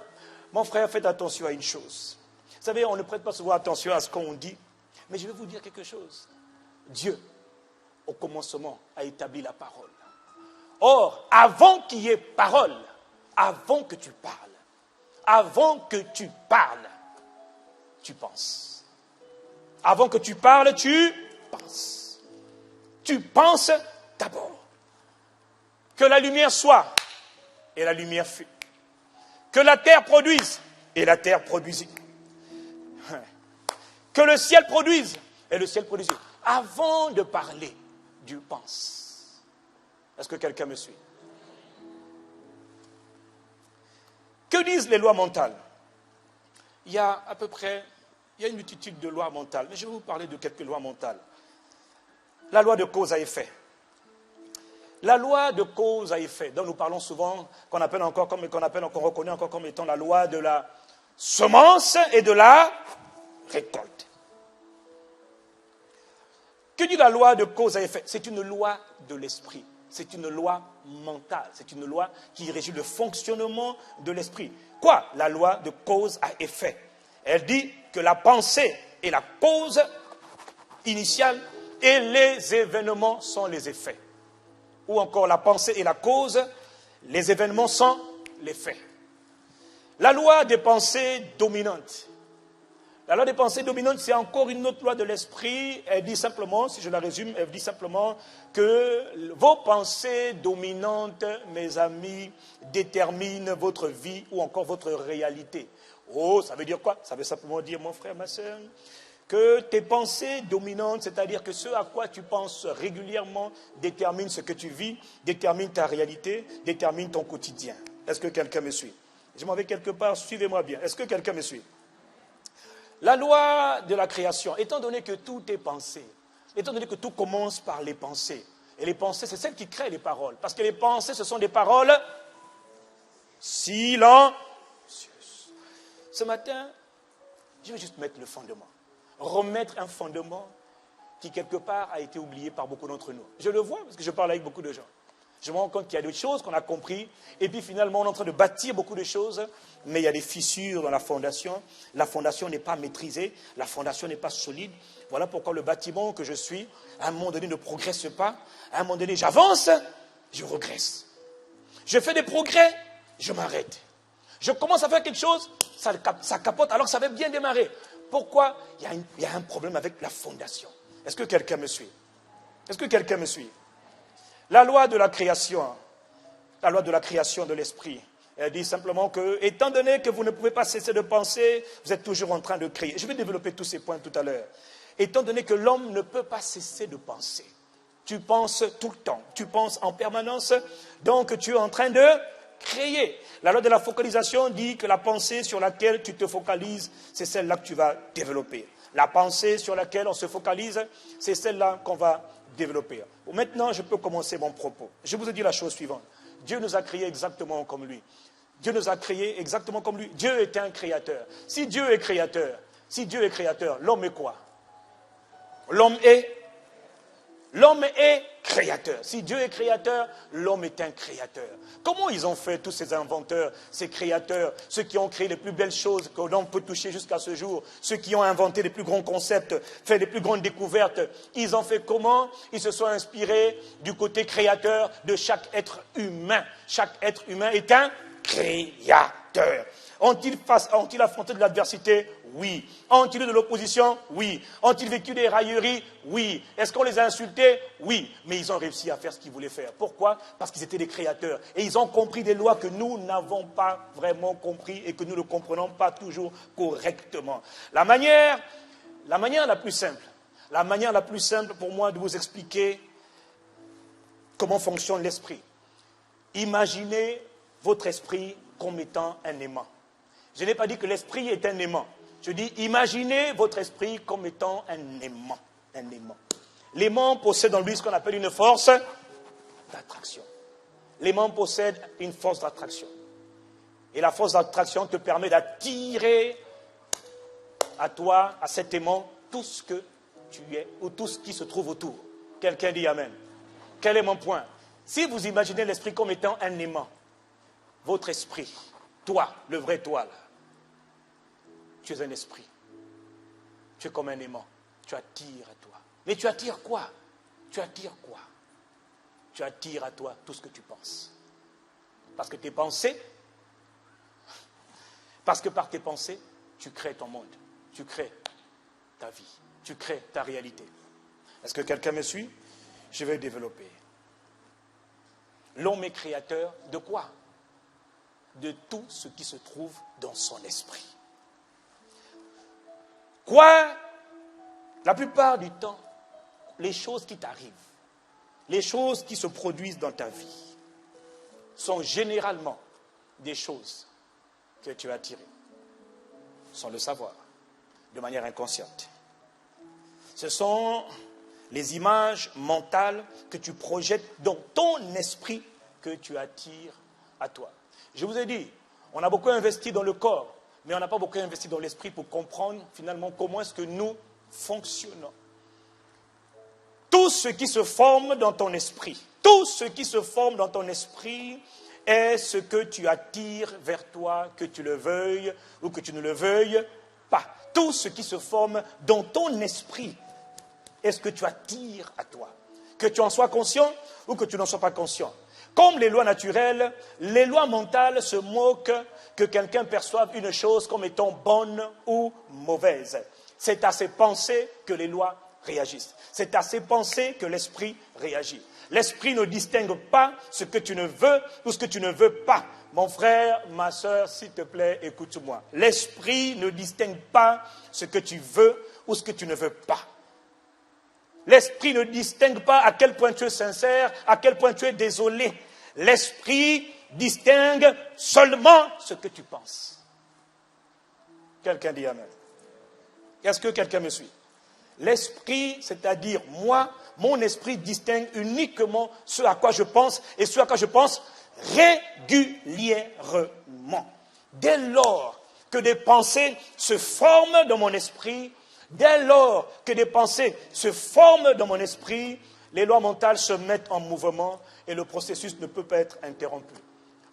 Mon frère, faites attention à une chose. Vous savez, on ne prête pas souvent attention à ce qu'on dit. Mais je vais vous dire quelque chose. Dieu, au commencement, a établi la parole. Or, avant qu'il y ait parole, avant que tu parles, tu penses. Avant que tu parles, tu penses. Tu penses d'abord. Que la lumière soit, et la lumière fut. Que la terre produise, et la terre produisit. Que le ciel produise, et le ciel produisit. Avant de parler, Dieu pense. Est-ce que quelqu'un me suit? Que disent les lois mentales? Il y a une multitude de lois mentales, mais je vais vous parler de quelques lois mentales. La loi de cause à effet. La loi de cause à effet, dont nous parlons souvent, qu'on reconnaît encore comme étant la loi de la semence et de la récolte. Que dit la loi de cause à effet? C'est une loi de l'esprit. C'est une loi mentale. C'est une loi qui régit le fonctionnement de l'esprit. Quoi? La loi de cause à effet. Elle dit que la pensée est la cause initiale et les événements sont les effets. Ou encore la pensée est la cause, les événements sont les faits. La loi des pensées dominantes. La loi des pensées dominantes, c'est encore une autre loi de l'esprit. Elle dit simplement, si je la résume, elle dit simplement que vos pensées dominantes, mes amis, déterminent votre vie ou encore votre réalité. Oh, ça veut dire quoi? Ça veut simplement dire, mon frère, ma soeur, que tes pensées dominantes, c'est-à-dire que ce à quoi tu penses régulièrement, détermine ce que tu vis, détermine ta réalité, détermine ton quotidien. Est-ce que quelqu'un me suit? Je m'en vais quelque part, suivez-moi bien. Est-ce que quelqu'un me suit? La loi de la création, étant donné que tout est pensé, étant donné que tout commence par les pensées, et les pensées, c'est celles qui créent les paroles, parce que les pensées, ce sont des paroles silencieuses. Ce matin, je vais juste mettre le fondement, remettre un fondement qui, quelque part, a été oublié par beaucoup d'entre nous. Je le vois, parce que je parle avec beaucoup de gens. Je me rends compte qu'il y a des choses qu'on a compris, et puis finalement on est en train de bâtir beaucoup de choses, mais il y a des fissures dans la fondation n'est pas maîtrisée, la fondation n'est pas solide. Voilà pourquoi le bâtiment que je suis, à un moment donné, ne progresse pas, à un moment donné, j'avance, je regresse. Je fais des progrès, je m'arrête. Je commence à faire quelque chose, ça capote alors que ça avait bien démarrer. Pourquoi? Il y a un problème avec la fondation. Est-ce que quelqu'un me suit? Est-ce que quelqu'un me suit? La loi de la création de l'esprit, elle dit simplement que, étant donné que vous ne pouvez pas cesser de penser, vous êtes toujours en train de créer. Je vais développer tous ces points tout à l'heure. Étant donné que l'homme ne peut pas cesser de penser, tu penses tout le temps, tu penses en permanence, donc tu es en train de créer. La loi de la focalisation dit que la pensée sur laquelle tu te focalises, c'est celle-là que tu vas développer. La pensée sur laquelle on se focalise, c'est celle-là qu'on va développer. Maintenant, je peux commencer mon propos. Je vous ai dit la chose suivante. Dieu nous a créés exactement comme lui. Dieu nous a créés exactement comme lui. Dieu est un créateur. Si Dieu est créateur, l'homme est quoi? L'homme est L'homme est créateur. Si Dieu est créateur, l'homme est un créateur. Comment ils ont fait, tous ces inventeurs, ces créateurs, ceux qui ont créé les plus belles choses que l'on peut toucher jusqu'à ce jour, ceux qui ont inventé les plus grands concepts, fait les plus grandes découvertes, ils ont fait comment? Ils se sont inspirés du côté créateur de chaque être humain. Chaque être humain est un créateur. Ont-ils affronté de l'adversité? Oui. Ont-ils eu de l'opposition? Oui. Ont-ils vécu des railleries? Oui. Est-ce qu'on les a insultés? Oui. Mais ils ont réussi à faire ce qu'ils voulaient faire. Pourquoi? Parce qu'ils étaient des créateurs. Et ils ont compris des lois que nous n'avons pas vraiment compris et que nous ne comprenons pas toujours correctement. La manière la plus simple pour moi de vous expliquer comment fonctionne l'esprit. Imaginez votre esprit comme étant un aimant. Je n'ai pas dit que l'esprit est un aimant. Je dis, imaginez votre esprit comme étant un aimant. Un aimant. L'aimant possède en lui ce qu'on appelle une force d'attraction. L'aimant possède une force d'attraction. Et la force d'attraction te permet d'attirer à toi, à cet aimant, tout ce que tu es ou tout ce qui se trouve autour. Quelqu'un dit Amen. Quel est mon point? Si vous imaginez l'esprit comme étant un aimant, votre esprit, toi, le vrai toi, là, tu es un esprit. Tu es comme un aimant. Tu attires à toi. Mais tu attires quoi? Tu attires quoi? Tu attires à toi tout ce que tu penses. Parce que tes pensées, parce que par tes pensées, tu crées ton monde. Tu crées ta vie. Tu crées ta réalité. Est-ce que quelqu'un me suit? Je vais développer. L'homme est créateur de quoi? De tout ce qui se trouve dans son esprit. Quoi? La plupart du temps, les choses qui t'arrivent, les choses qui se produisent dans ta vie, sont généralement des choses que tu as attirées, sans le savoir, de manière inconsciente. Ce sont les images mentales que tu projettes dans ton esprit que tu attires à toi. Je vous ai dit, on a beaucoup investi dans le corps, mais on n'a pas beaucoup investi dans l'esprit pour comprendre finalement comment est-ce que nous fonctionnons. Tout ce qui se forme dans ton esprit, tout ce qui se forme dans ton esprit est ce que tu attires vers toi, que tu le veuilles ou que tu ne le veuilles pas. Tout ce qui se forme dans ton esprit est ce que tu attires à toi. Que tu en sois conscient ou que tu n'en sois pas conscient. Comme les lois naturelles, les lois mentales se moquent que quelqu'un perçoive une chose comme étant bonne ou mauvaise. C'est à ses pensées que les lois réagissent. C'est à ses pensées que l'esprit réagit. L'esprit ne distingue pas ce que tu ne veux ou ce que tu ne veux pas. Mon frère, ma soeur, s'il te plaît, écoute-moi. L'esprit ne distingue pas ce que tu veux ou ce que tu ne veux pas. L'esprit ne distingue pas à quel point tu es sincère, à quel point tu es désolé. L'esprit distingue seulement ce que tu penses. Quelqu'un dit Amen. Est-ce que quelqu'un me suit? L'esprit, c'est-à-dire moi, mon esprit distingue uniquement ce à quoi je pense et ce à quoi je pense régulièrement. Dès lors que des pensées se forment dans mon esprit, dès lors que des pensées se forment dans mon esprit, les lois mentales se mettent en mouvement et le processus ne peut pas être interrompu.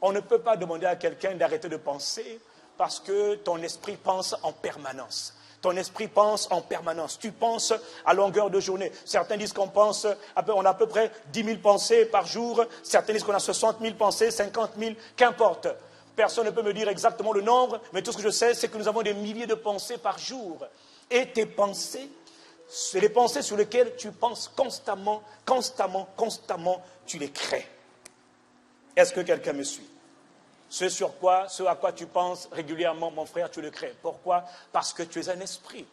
On ne peut pas demander à quelqu'un d'arrêter de penser parce que ton esprit pense en permanence. Ton esprit pense en permanence. Tu penses à longueur de journée. Certains disent qu'on pense, on a à peu près 10 000 pensées par jour. Certains disent qu'on a 60 000 pensées, 50 000, qu'importe. Personne ne peut me dire exactement le nombre, mais tout ce que je sais, c'est que nous avons des milliers de pensées par jour. Et tes pensées, c'est les pensées sur lesquelles tu penses constamment, tu les crées. Est-ce que quelqu'un me suit? Ce à quoi tu penses régulièrement, mon frère, tu le crées. Pourquoi? Parce que tu es un esprit.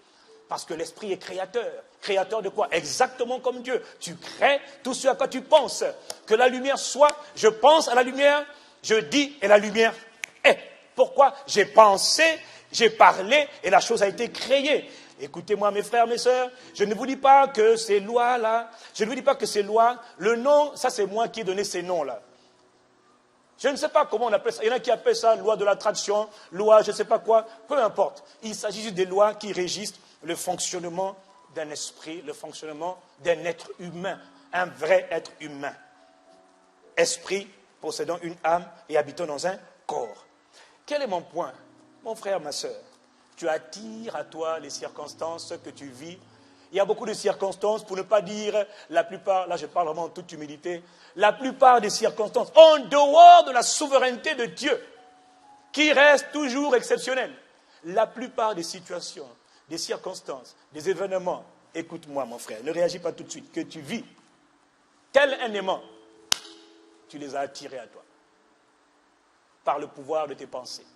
Parce que l'esprit est créateur. Créateur de quoi? Exactement comme Dieu. Tu crées tout ce à quoi tu penses. Que la lumière soit, je pense à la lumière, je dis et la lumière est. Pourquoi? J'ai pensé, j'ai parlé et la chose a été créée. Écoutez-moi mes frères, mes sœurs, je ne vous dis pas que ces lois-là, le nom, ça c'est moi qui ai donné ces noms-là. Je ne sais pas comment on appelle ça. Il y en a qui appellent ça loi de l'attraction, loi je ne sais pas quoi, peu importe. Il s'agit juste des lois qui régissent le fonctionnement d'un esprit, le fonctionnement d'un être humain. un vrai être humain. Esprit possédant une âme et habitant dans un corps. Quel est mon point? Mon frère, ma soeur, tu attires à toi les circonstances que tu vis. Il y a beaucoup de circonstances, pour ne pas dire la plupart, là je parle vraiment en toute humilité, la plupart des circonstances en dehors de la souveraineté de Dieu, qui reste toujours exceptionnelle. La plupart des situations, des circonstances, des événements, écoute-moi mon frère, ne réagis pas tout de suite, que tu vis, tel un aimant, tu les as attirés à toi, par le pouvoir de tes pensées,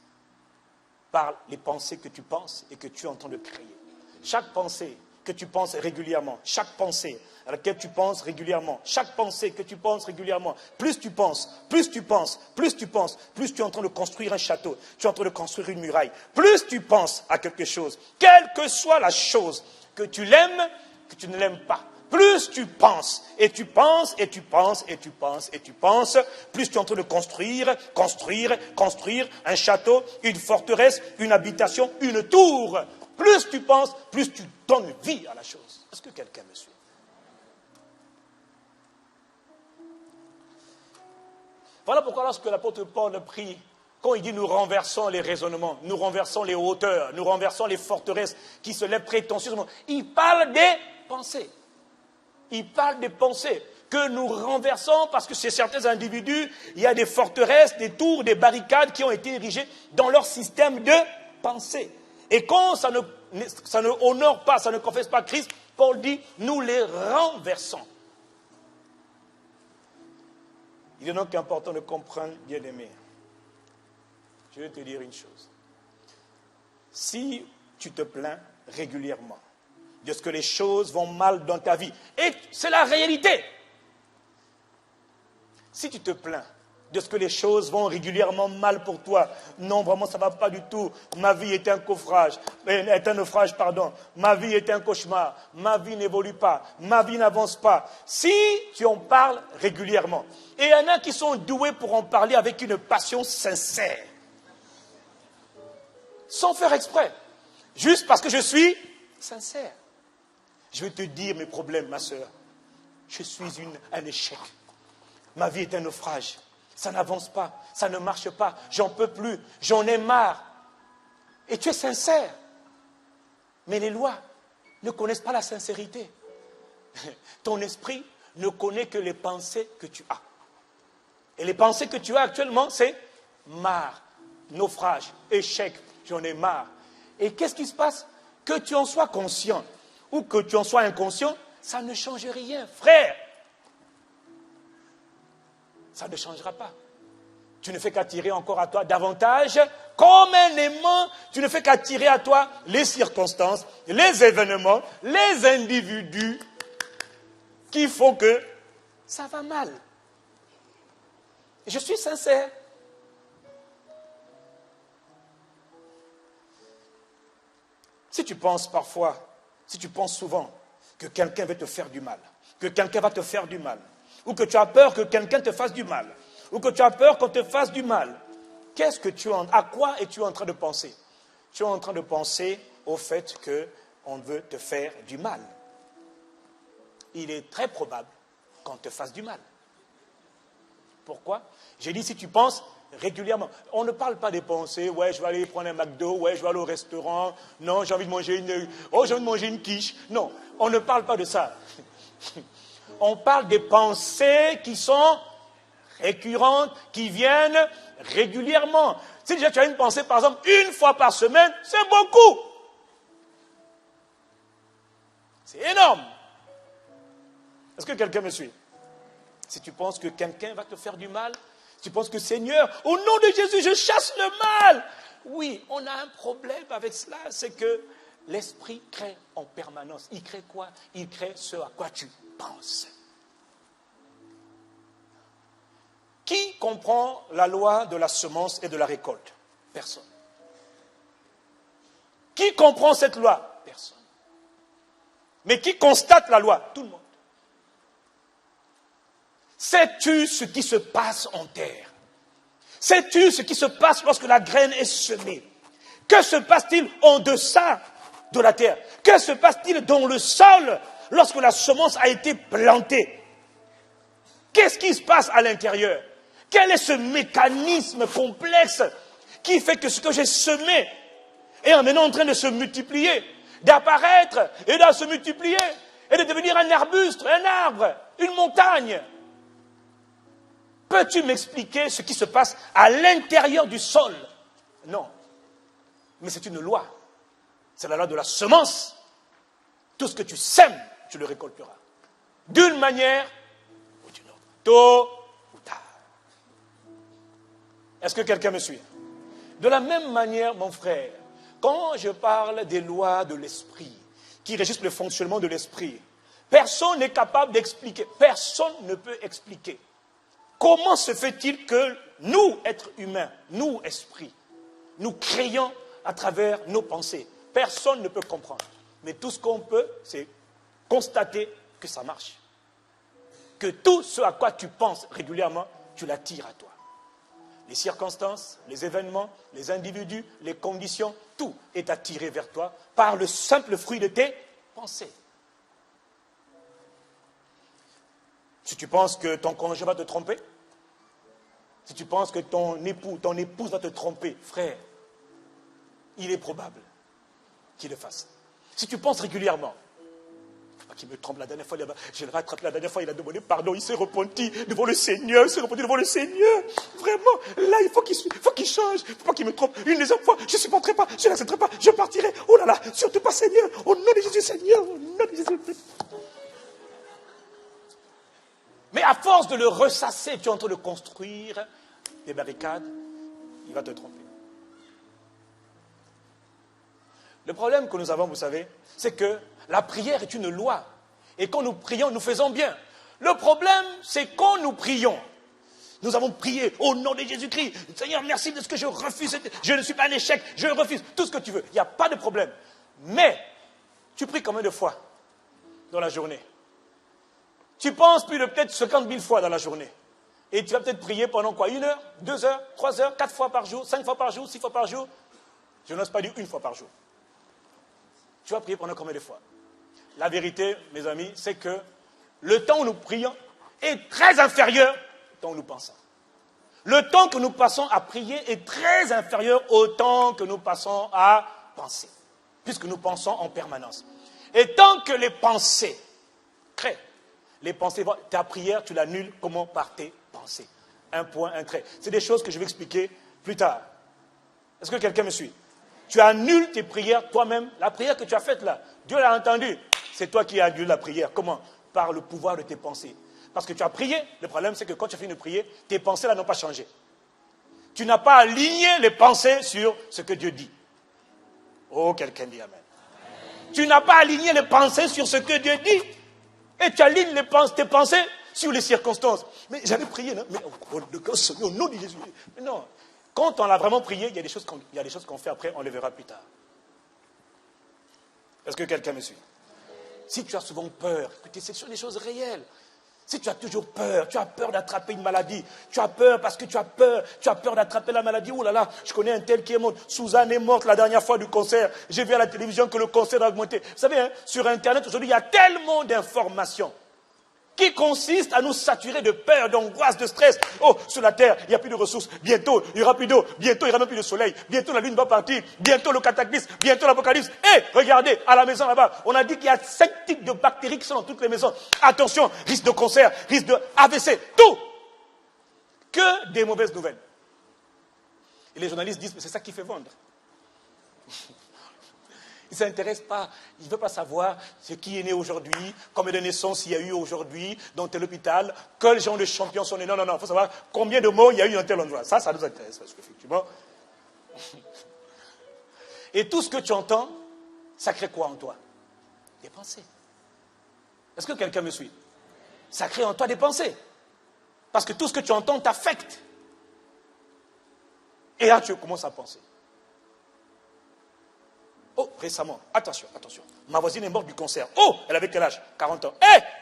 par les pensées que tu penses et que tu es en train de créer. Chaque pensée que tu penses régulièrement, chaque pensée à laquelle tu penses régulièrement, chaque pensée que tu penses régulièrement, plus tu penses, plus tu penses, plus tu penses, plus tu es en train de construire un château, tu es en train de construire une muraille, plus tu penses à quelque chose, quelle que soit la chose, que tu l'aimes, que tu ne l'aimes pas, plus tu penses, et tu penses, et tu penses, et tu penses, et tu penses, plus tu es en train de construire un château, une forteresse, une habitation, une tour. Plus tu penses, plus tu donnes vie à la chose. Est-ce que quelqu'un me suit? Voilà pourquoi lorsque l'apôtre Paul prie, quand il dit nous renversons les raisonnements, nous renversons les hauteurs, nous renversons les forteresses qui se lèvent prétentieusement, il parle des pensées. Il parle des pensées que nous renversons parce que chez certains individus, il y a des forteresses, des tours, des barricades qui ont été érigées dans leur système de pensée. Et quand ça ne honore pas, ça ne confesse pas Christ, Paul dit, nous les renversons. Il est donc important de comprendre, bien-aimé. Je vais te dire une chose. Si tu te plains régulièrement de ce que les choses vont mal dans ta vie, et c'est la réalité. Si tu te plains de ce que les choses vont régulièrement mal pour toi, non, vraiment, ça ne va pas du tout. Ma vie est un naufrage, ma vie est un cauchemar, ma vie n'évolue pas, ma vie n'avance pas. Si tu en parles régulièrement, et il y en a qui sont doués pour en parler avec une passion sincère, sans faire exprès, juste parce que je suis sincère. Je vais te dire mes problèmes, ma soeur. Je suis un échec. Ma vie est un naufrage. Ça n'avance pas, ça ne marche pas, j'en peux plus, j'en ai marre. Et tu es sincère. Mais les lois ne connaissent pas la sincérité. Ton esprit ne connaît que les pensées que tu as. Et les pensées que tu as actuellement, c'est marre, naufrage, échec, j'en ai marre. Et qu'est-ce qui se passe? Que tu en sois conscient ou que tu en sois inconscient, ça ne change rien, frère. Ça ne changera pas. Tu ne fais qu'attirer encore à toi davantage, comme un aimant, tu ne fais qu'attirer à toi les circonstances, les événements, les individus qui font que ça va mal. Et je suis sincère. Si tu penses souvent que quelqu'un veut te faire du mal, que quelqu'un va te faire du mal, ou que tu as peur que quelqu'un te fasse du mal, ou que tu as peur qu'on te fasse du mal, à quoi es-tu en train de penser? Tu es en train de penser au fait qu'on veut te faire du mal. Il est très probable qu'on te fasse du mal. Pourquoi? J'ai dit si tu penses régulièrement. On ne parle pas des pensées, ouais, je vais aller prendre un McDo, ouais, je vais aller au restaurant, non, j'ai envie de manger une quiche. Non, on ne parle pas de ça. On parle des pensées qui sont récurrentes, qui viennent régulièrement. Si déjà tu as une pensée, par exemple, une fois par semaine, c'est beaucoup. C'est énorme. Est-ce que quelqu'un me suit? Si tu penses que quelqu'un va te faire du mal, si tu penses que Seigneur, au nom de Jésus, je chasse le mal. Oui, on a un problème avec cela, c'est que l'esprit crée en permanence. Il crée quoi? Il crée ce à quoi tu penses. Qui comprend la loi de la semence et de la récolte? Personne. Qui comprend cette loi? Personne. Mais qui constate la loi? Tout le monde. Sais-tu ce qui se passe en terre? Sais-tu ce qui se passe lorsque la graine est semée? Que se passe-t-il en deçà de la terre? Que se passe-t-il dans le sol lorsque la semence a été plantée? Qu'est-ce qui se passe à l'intérieur? Quel est ce mécanisme complexe qui fait que ce que j'ai semé est maintenant en train de se multiplier, d'apparaître et de se multiplier et de devenir un arbuste, un arbre, une montagne? Peux-tu m'expliquer ce qui se passe à l'intérieur du sol? Non. Mais c'est une loi. C'est la loi de la semence. Tout ce que tu sèmes, tu le récolteras. D'une manière ou d'une autre. Tôt ou tard. Est-ce que quelqu'un me suit? De la même manière, mon frère, quand je parle des lois de l'esprit, qui régissent le fonctionnement de l'esprit, personne n'est capable d'expliquer. Personne ne peut expliquer. Comment se fait-il que nous, êtres humains, nous, esprits, nous créons à travers nos pensées? Personne ne peut comprendre. Mais tout ce qu'on peut, c'est constater que ça marche. Que tout ce à quoi tu penses régulièrement, tu l'attires à toi. Les circonstances, les événements, les individus, les conditions, tout est attiré vers toi par le simple fruit de tes pensées. Si tu penses que ton conjoint va te tromper, si tu penses que ton époux, ton épouse va te tromper, frère, il est probable qu'il le fasse. Si tu penses régulièrement, il ne faut pas qu'il me trompe la dernière fois, je l'ai rattrapé la dernière fois, il a demandé pardon, il s'est repenti devant le Seigneur, Vraiment, là, il faut qu'il change, il ne faut pas qu'il me trompe. Une deuxième fois, je ne supporterai pas, je n'accepterai pas, je partirai. Oh là là, surtout pas Seigneur, au nom de Jésus, Seigneur, au nom de Jésus. Mais à force de le ressasser, tu es en train de construire des barricades, il va te tromper. Le problème que nous avons, vous savez, c'est que la prière est une loi. Et quand nous prions, nous faisons bien. Le problème, c'est quand nous prions. Nous avons prié au nom de Jésus-Christ. Seigneur, merci de ce que je refuse. Je ne suis pas un échec, je refuse tout ce que tu veux. Il n'y a pas de problème. Mais, tu pries combien de fois dans la journée? Tu penses plus de peut-être 50 000 fois dans la journée. Et tu vas peut-être prier pendant quoi? 1 heure, 2 heures, 3 heures, 4 fois par jour, 5 fois par jour, 6 fois par jour. Je n'ose pas dire 1 fois par jour. Tu vas prier pendant combien de fois? La vérité, mes amis, c'est que le temps où nous prions est très inférieur au temps où nous pensons. Le temps que nous passons à prier est très inférieur au temps que nous passons à penser. Puisque nous pensons en permanence. Et tant que les pensées créent, les pensées, ta prière, tu l'annules comment? Par tes pensées. Un point, un trait. C'est des choses que je vais expliquer plus tard. Est-ce que quelqu'un me suit? Tu annules tes prières toi-même. La prière que tu as faite là, Dieu l'a entendue. C'est toi qui as annulé la prière. Comment? Par le pouvoir de tes pensées. Parce que tu as prié. Le problème, c'est que quand tu as fini de prier, tes pensées là n'ont pas changé. Tu n'as pas aligné les pensées sur ce que Dieu dit. Oh, quelqu'un dit amen. Tu n'as pas aligné les pensées sur ce que Dieu dit. Et tu alignes tes pensées sur les circonstances. Mais j'avais prié, non? Mais au nom de Jésus. Mais non. Quand on a vraiment prié, il y a des choses qu'on fait après, on les verra plus tard. Est-ce que quelqu'un me suit? Si tu as souvent peur, écoutez, ce sont des choses réelles. Si tu as toujours peur, tu as peur d'attraper une maladie, tu as peur parce que tu as peur d'attraper la maladie. Oh là là, je connais un tel qui est mort. Suzanne est morte la dernière fois du cancer. J'ai vu à la télévision que le cancer a augmenté. Vous savez, hein, sur Internet, aujourd'hui, il y a tellement d'informations qui consistent à nous saturer de peur, d'angoisse, de stress. Oh, sur la terre, il n'y a plus de ressources. Bientôt, il n'y aura plus d'eau. Bientôt, il n'y aura même plus de soleil. Bientôt, la lune va partir. Bientôt, le cataclysme. Bientôt, l'apocalypse. Et regardez, à la maison là-bas, on a dit qu'il y a 5 types de bactéries qui sont dans toutes les maisons. Attention, risque de cancer, risque de AVC, tout. Que des mauvaises nouvelles. Et les journalistes disent, mais c'est ça qui fait vendre. Il ne s'intéresse pas, il ne veut pas savoir ce qui est né aujourd'hui, combien de naissances il y a eu aujourd'hui dans tel hôpital, quel genre de champions sont nés. Non, il faut savoir combien de morts il y a eu dans tel endroit. Ça nous intéresse, parce qu'effectivement. Et tout ce que tu entends, ça crée quoi en toi? Des pensées. Est-ce que quelqu'un me suit? Ça crée en toi des pensées. Parce que tout ce que tu entends t'affecte. Et là, tu commences à penser. Oh, récemment, attention. Ma voisine est morte du cancer. Oh, elle avait quel âge? 40 ans.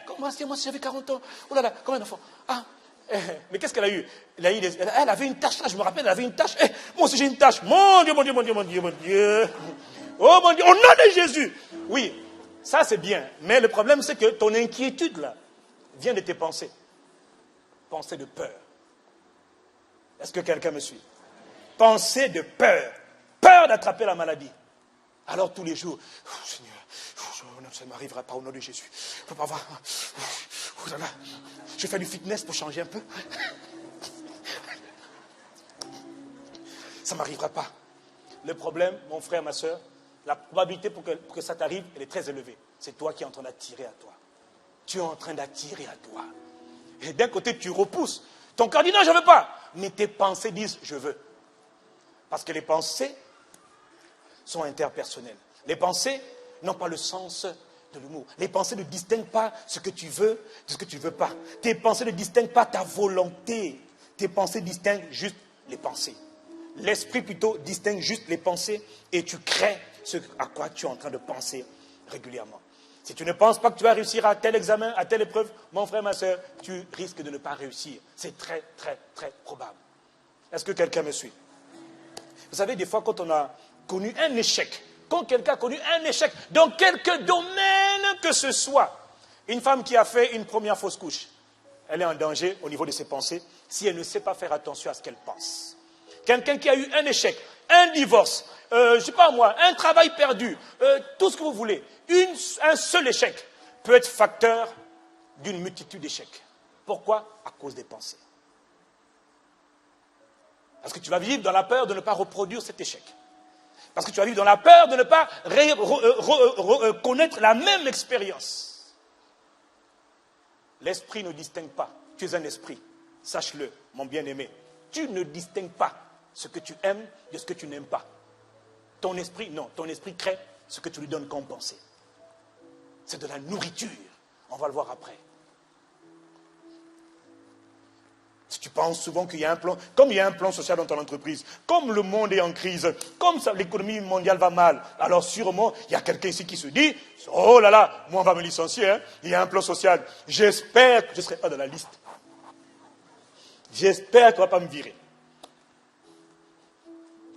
Comment est-ce que moi, si j'avais 40 ans? Oh là là, combien d'enfants? Mais qu'est-ce qu'elle a eu? Elle avait une tache, là, je me rappelle, elle avait une tache. Moi aussi, j'ai une tache. Mon Dieu. Oh, mon Dieu, au nom de Jésus. Oui, ça, c'est bien. Mais le problème, c'est que ton inquiétude, là, vient de tes pensées. Pensée de peur. Est-ce que quelqu'un me suit? Pensée de peur. Peur d'attraper la maladie. Alors tous les jours, Seigneur, ça ne m'arrivera pas au nom de Jésus. Je ne peux pas avoir. Je fais du fitness pour changer un peu. Ça ne m'arrivera pas. Le problème, mon frère, ma soeur, la probabilité pour que ça t'arrive, elle est très élevée. C'est toi qui es en train d'attirer à toi. Tu es en train d'attirer à toi. Et d'un côté, tu repousses. Ton cœur dit non, je ne veux pas. Mais tes pensées disent je veux. Parce que les pensées sont interpersonnelles. Les pensées n'ont pas le sens de l'humour. Les pensées ne distinguent pas ce que tu veux de ce que tu ne veux pas. Tes pensées ne distinguent pas ta volonté. Tes pensées distinguent juste les pensées. L'esprit plutôt distingue juste les pensées et tu crées ce à quoi tu es en train de penser régulièrement. Si tu ne penses pas que tu vas réussir à tel examen, à telle épreuve, mon frère, ma soeur, tu risques de ne pas réussir. C'est très, très, très probable. Est-ce que quelqu'un me suit? Vous savez, des fois, quand on a connu un échec, quand quelqu'un a connu un échec, dans quelque domaine que ce soit, une femme qui a fait une première fausse couche, elle est en danger au niveau de ses pensées si elle ne sait pas faire attention à ce qu'elle pense. Quelqu'un qui a eu un échec, un divorce, je ne sais pas moi, un travail perdu, tout ce que vous voulez, un seul échec peut être facteur d'une multitude d'échecs. Pourquoi? À cause des pensées. Parce que tu vas vivre dans la peur de ne pas reproduire cet échec. Parce que tu vas vivre dans la peur de ne pas connaître la même expérience. L'esprit ne distingue pas. Tu es un esprit. Sache-le, mon bien-aimé. Tu ne distingues pas ce que tu aimes de ce que tu n'aimes pas. Ton esprit, non. Ton esprit crée ce que tu lui donnes comme pensée. C'est de la nourriture. On va le voir après. Si tu penses souvent qu'il y a un plan, comme il y a un plan social dans ton entreprise, comme le monde est en crise, comme l'économie mondiale va mal, alors sûrement, il y a quelqu'un ici qui se dit, oh là là, moi on va me licencier, hein, il y a un plan social, j'espère que je ne serai pas dans la liste. J'espère qu'on ne va pas me virer.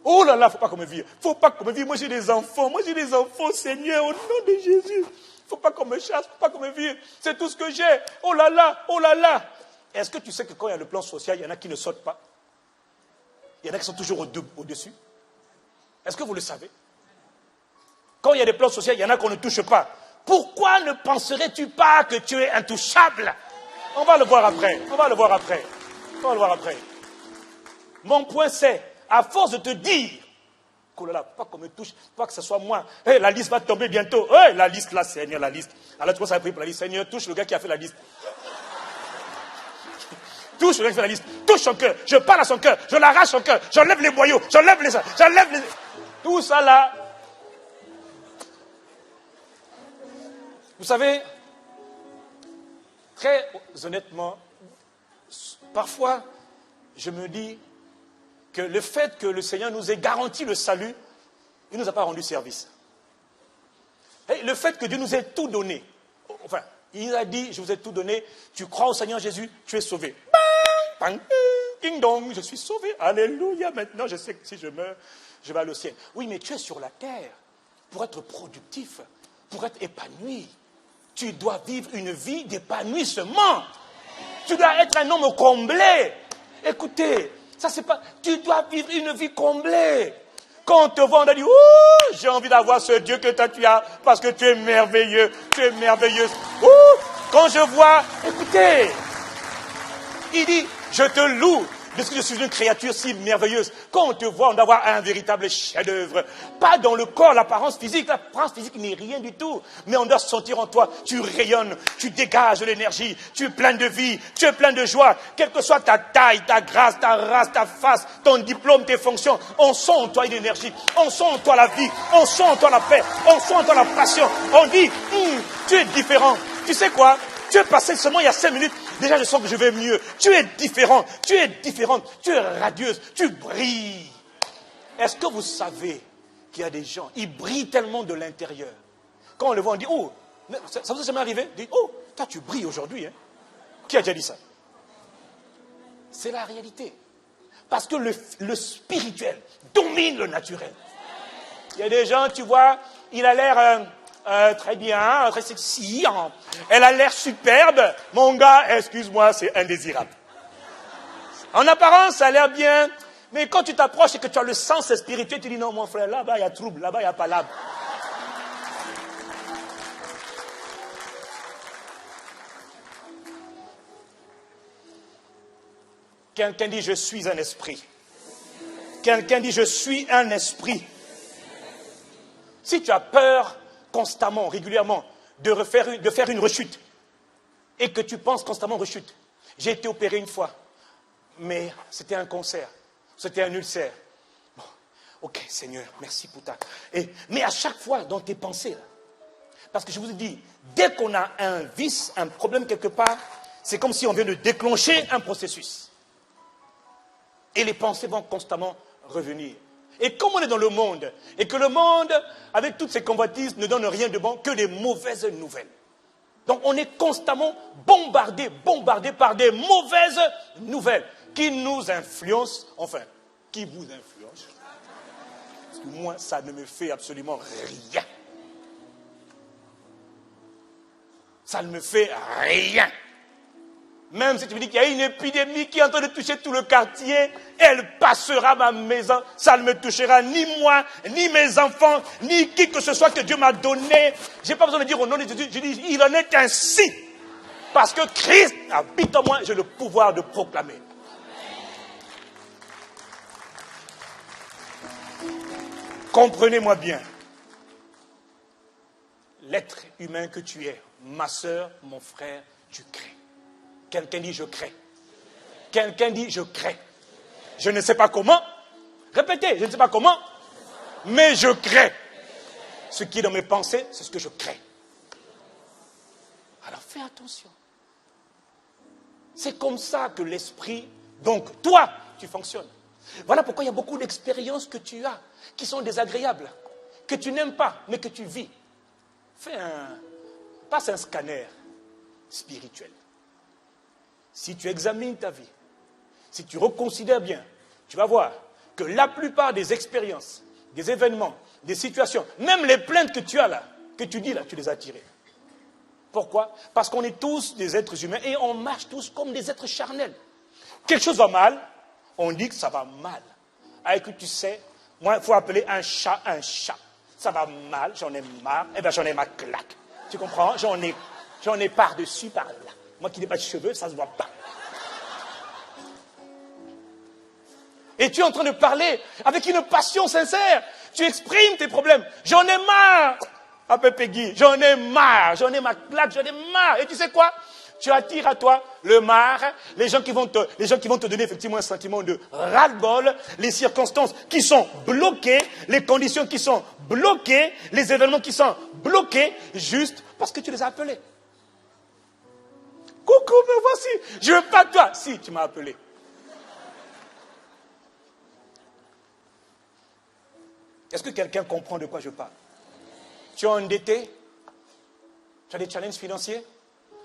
Oh là là, il ne faut pas qu'on me vire. Il ne faut pas qu'on me vire. Moi j'ai des enfants, Seigneur, au nom de Jésus. Il ne faut pas qu'on me chasse, il ne faut pas qu'on me vire. C'est tout ce que j'ai. Oh là là, oh là là. Est-ce que tu sais que quand il y a le plan social, il y en a qui ne sautent pas? Il y en a qui sont toujours au-dessus. Est-ce que vous le savez? Quand il y a des plans sociaux, il y en a qu'on ne touche pas. Pourquoi ne penserais-tu pas que tu es intouchable? On va le voir après. Mon point c'est, à force de te dire, oh là là, pas qu'on me touche, pas que ce soit moi. Hey, la liste va tomber bientôt. Hey, la liste là, Seigneur, la liste. Alors tu vois, ça va prier pour la liste. Seigneur, touche le gars qui a fait la liste. Touche le gars qui fait la liste. Touche son cœur. Je parle à son cœur. Je l'arrache son cœur. J'enlève les boyaux. J'enlève les... Tout ça là. Vous savez, très honnêtement, parfois, je me dis que le fait que le Seigneur nous ait garanti le salut, il ne nous a pas rendu service. Et le fait que Dieu nous ait tout donné, enfin, il nous a dit, je vous ai tout donné, tu crois au Seigneur Jésus, tu es sauvé. Bang, bang, ding dong, je suis sauvé, alléluia, maintenant je sais que si je meurs, je vais aller au ciel. Oui, mais tu es sur la terre pour être productif, pour être épanoui. Tu dois vivre une vie d'épanouissement. Tu dois être un homme comblé. Écoutez, ça c'est pas... Tu dois vivre une vie comblée. Quand on te voit, on a dit, ouh, j'ai envie d'avoir ce Dieu que toi tu as, parce que tu es merveilleux, tu es merveilleuse. Ouh, quand je vois, écoutez, il dit, je te loue, parce que je suis une créature si merveilleuse. Quand on te voit, on doit avoir un véritable chef-d'œuvre. Pas dans le corps, l'apparence physique. L'apparence physique n'est rien du tout. Mais on doit sentir en toi, tu rayonnes, tu dégages de l'énergie, tu es plein de vie, tu es plein de joie. Quelle que soit ta taille, ta grâce, ta race, ta face, ton diplôme, tes fonctions, on sent en toi une énergie, on sent en toi la vie, on sent en toi la paix, on sent en toi la passion. On dit, tu es différent. Tu sais quoi? Tu es passé seulement il y a 5 minutes. Déjà, je sens que je vais mieux. Tu es différent. Tu es différente. Tu es radieuse. Tu brilles. Est-ce que vous savez qu'il y a des gens, ils brillent tellement de l'intérieur. Quand on le voit, on dit, oh, ça vous est jamais arrivé? On dit, oh, toi, tu brilles aujourd'hui. Hein? Qui a déjà dit ça? C'est la réalité. Parce que le spirituel domine le naturel. Il y a des gens, tu vois, il a l'air... très bien, très sexy, elle a l'air superbe. Mon gars, excuse-moi, c'est indésirable. En apparence, ça a l'air bien, mais quand tu t'approches et que tu as le sens spirituel, tu dis non, mon frère, là-bas il y a trouble, là-bas il n'y a pas l'âme. Quelqu'un dit je suis un esprit. Quelqu'un dit je suis un esprit. Si tu as peur constamment, régulièrement, de faire une rechute, et que tu penses constamment rechute. J'ai été opéré une fois, mais c'était un cancer, c'était un ulcère. Bon, ok, Seigneur, merci pour ta... Mais à chaque fois, dans tes pensées, là, parce que je vous ai dit, dès qu'on a un vice, un problème quelque part, c'est comme si on vient de déclencher un processus. Et les pensées vont constamment revenir. Et comme on est dans le monde, et que le monde, avec toutes ses convoitises, ne donne rien de bon que des mauvaises nouvelles. Donc on est constamment bombardé par des mauvaises nouvelles qui nous influencent, enfin, qui vous influencent. Parce que moi, ça ne me fait absolument rien. Ça ne me fait rien. Même si tu me dis qu'il y a une épidémie qui est en train de toucher tout le quartier, elle passera ma maison. Ça ne me touchera ni moi, ni mes enfants, ni qui que ce soit que Dieu m'a donné. Je n'ai pas besoin de dire au nom de Jésus. Je dis, il en est ainsi. Parce que Christ habite en moi, j'ai le pouvoir de proclamer. Comprenez-moi bien. L'être humain que tu es, ma soeur, mon frère, tu crées. Quelqu'un dit je crée. Quelqu'un dit je crée. Je ne sais pas comment. Répétez, je ne sais pas comment. Mais je crée. Ce qui est dans mes pensées, c'est ce que je crée. Alors fais attention. C'est comme ça que l'esprit, donc toi, tu fonctionnes. Voilà pourquoi il y a beaucoup d'expériences que tu as, qui sont désagréables, que tu n'aimes pas, mais que tu vis. Passe un scanner spirituel. Si tu examines ta vie, si tu reconsidères bien, tu vas voir que la plupart des expériences, des événements, des situations, même les plaintes que tu as là, que tu dis là, tu les as tirées. Pourquoi? Parce qu'on est tous des êtres humains et on marche tous comme des êtres charnels. Quelque chose va mal, on dit que ça va mal. Ah, écoute, tu sais, moi, il faut appeler un chat un chat. Ça va mal, j'en ai marre, eh bien j'en ai ma claque. Tu comprends? J'en ai par-dessus, par-là. Moi qui n'ai pas de cheveux, ça ne se voit pas. Et tu es en train de parler avec une passion sincère. Tu exprimes tes problèmes. J'en ai marre. Appelle Peggy. J'en ai marre. J'en ai ma claque. J'en ai marre. Et tu sais quoi? Tu attires à toi le marre, les gens qui vont te donner effectivement un sentiment de ras-le-bol, les circonstances qui sont bloquées, les conditions qui sont bloquées, les événements qui sont bloqués, juste parce que tu les as appelés. Coucou, me voici. Je veux pas de toi. Si, tu m'as appelé. Est-ce que quelqu'un comprend de quoi je parle? Tu es endetté? Tu as des challenges financiers?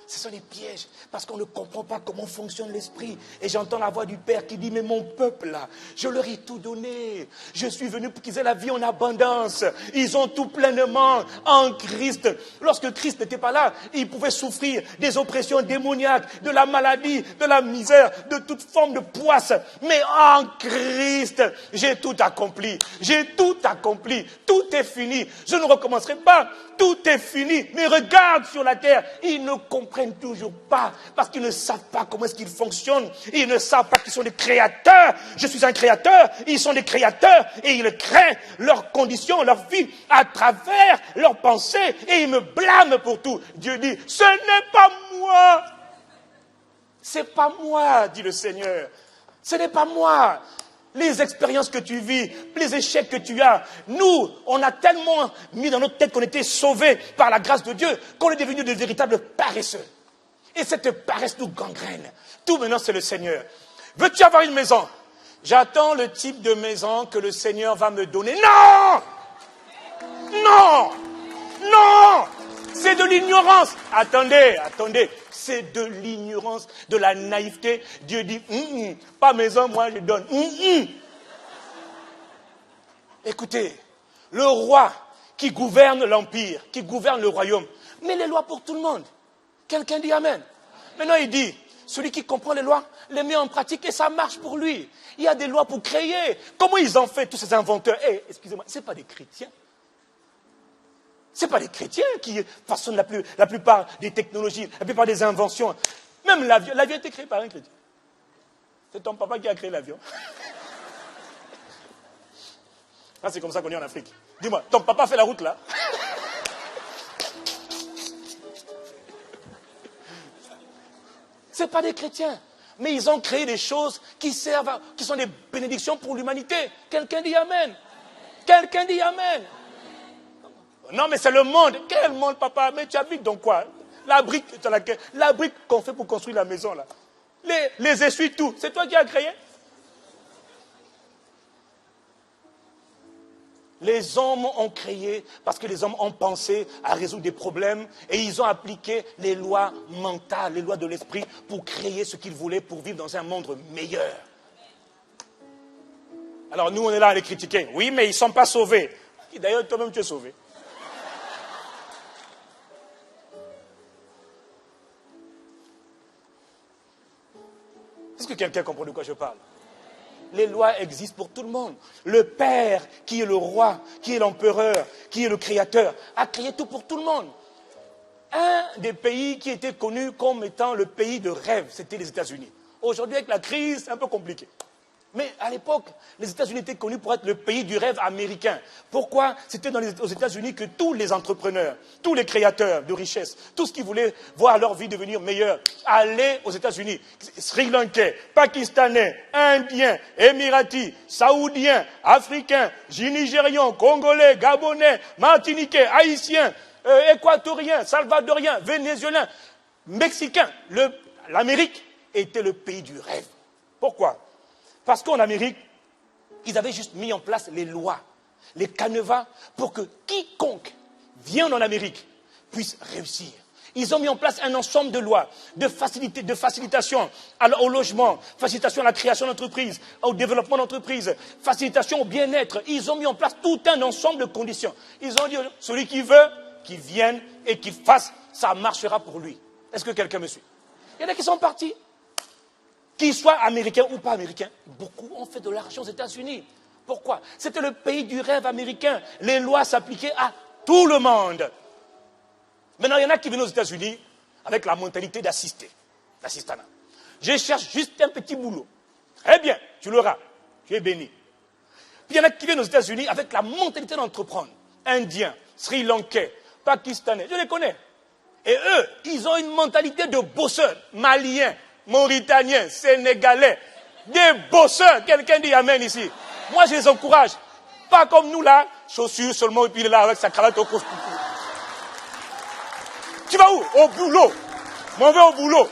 Ce sont des pièges, parce qu'on ne comprend pas comment fonctionne l'esprit. Et j'entends la voix du Père qui dit, mais mon peuple là, je leur ai tout donné. Je suis venu pour qu'ils aient la vie en abondance. Ils ont tout pleinement en Christ. Lorsque Christ n'était pas là, ils pouvaient souffrir des oppressions démoniaques, de la maladie, de la misère, de toute forme de poisse. Mais en Christ, j'ai tout accompli. J'ai tout accompli. Tout est fini. Je ne recommencerai pas. Tout est fini. Mais regarde sur la terre, ils ne comprennent toujours pas parce qu'ils ne savent pas comment est-ce qu'ils fonctionnent. Ils ne savent pas qu'ils sont des créateurs. Je suis un créateur. Ils sont des créateurs et ils créent leurs conditions, leur vie à travers leurs pensées et ils me blâment pour tout. Dieu dit, ce n'est pas moi. C'est pas moi, dit le Seigneur. Ce n'est pas moi. Les expériences que tu vis, les échecs que tu as, nous, on a tellement mis dans notre tête qu'on était sauvés par la grâce de Dieu, qu'on est devenus de véritables paresseux. Et cette paresse nous gangrène. Tout maintenant, c'est le Seigneur. Veux-tu avoir une maison? J'attends le type de maison que le Seigneur va me donner. Non! Non! Non! C'est de l'ignorance. Attendez. C'est de l'ignorance, de la naïveté. Dieu dit, pas maison, moi je donne. Écoutez, le roi qui gouverne l'empire, qui gouverne le royaume, met les lois pour tout le monde. Quelqu'un dit Amen. Maintenant il dit, Celui qui comprend les lois, les met en pratique et ça marche pour lui. Il y a des lois pour créer. Comment ils ont fait, tous ces inventeurs? Excusez-moi, ce n'est pas des chrétiens. Ce n'est pas les chrétiens qui façonnent la plupart des technologies, la plupart des inventions. Même l'avion a été créé par un chrétien. C'est ton papa qui a créé l'avion. Ah, c'est comme ça qu'on est en Afrique. Dis-moi, ton papa fait la route là? Ce n'est pas des chrétiens. Mais ils ont créé des choses qui sont des bénédictions pour l'humanité. Quelqu'un dit Amen. Quelqu'un dit Amen. Non, mais c'est le monde. Quel monde, papa? Mais tu habites dans quoi? La brique qu'on fait pour construire la maison, là. Les essuie-tout. C'est toi qui as créé? Les hommes ont créé parce que les hommes ont pensé à résoudre des problèmes et ils ont appliqué les lois mentales, les lois de l'esprit pour créer ce qu'ils voulaient pour vivre dans un monde meilleur. Alors nous, on est là à les critiquer. Oui, mais ils ne sont pas sauvés. D'ailleurs, toi-même, tu es sauvé. Est-ce que quelqu'un comprend de quoi je parle? Les lois existent pour tout le monde. Le Père, qui est le roi, qui est l'empereur, qui est le créateur, a créé tout pour tout le monde. Un des pays qui était connu comme étant le pays de rêve, c'était les États-Unis. Aujourd'hui, avec la crise, c'est un peu compliqué. Mais à l'époque, les États-Unis étaient connus pour être le pays du rêve américain. Pourquoi? C'était aux États-Unis que tous les entrepreneurs, tous les créateurs de richesse, tous ceux qui voulaient voir leur vie devenir meilleure, allaient aux États-Unis. Sri Lankais, Pakistanais, Indiens, Émiratis, Saoudiens, Africains, Nigérians, Congolais, Gabonais, Martiniquais, Haïtiens, Équatoriens, Salvadoriens, Vénézuéliens, Mexicains. L'Amérique était le pays du rêve. Pourquoi? Parce qu'en Amérique, ils avaient juste mis en place les lois, les canevas, pour que quiconque vient en Amérique puisse réussir. Ils ont mis en place un ensemble de lois, de facilitation au logement, facilitation à la création d'entreprises, au développement d'entreprises, facilitation au bien-être. Ils ont mis en place tout un ensemble de conditions. Ils ont dit, celui qui veut, qu'il vienne et qu'il fasse, ça marchera pour lui. Est-ce que quelqu'un me suit? Il y en a qui sont partis. Qu'ils soient américains ou pas américains, beaucoup ont fait de l'argent aux États-Unis. Pourquoi? C'était le pays du rêve américain. Les lois s'appliquaient à tout le monde. Maintenant, il y en a qui viennent aux États-Unis avec la mentalité d'assister, d'assistanat. Je cherche juste un petit boulot. Très bien, tu l'auras. Tu es béni. Puis il y en a qui viennent aux États-Unis avec la mentalité d'entreprendre. Indiens, Sri Lankais, Pakistanais, je les connais. Et eux, ils ont une mentalité de bosseurs, Maliens, Mauritaniens, Sénégalais, des bosseurs. Quelqu'un dit Amen ici. Moi, je les encourage. Pas comme nous là, chaussures seulement, et puis il est là avec sa cravate au cou. Tu vas où? Au boulot. M'en vais au boulot.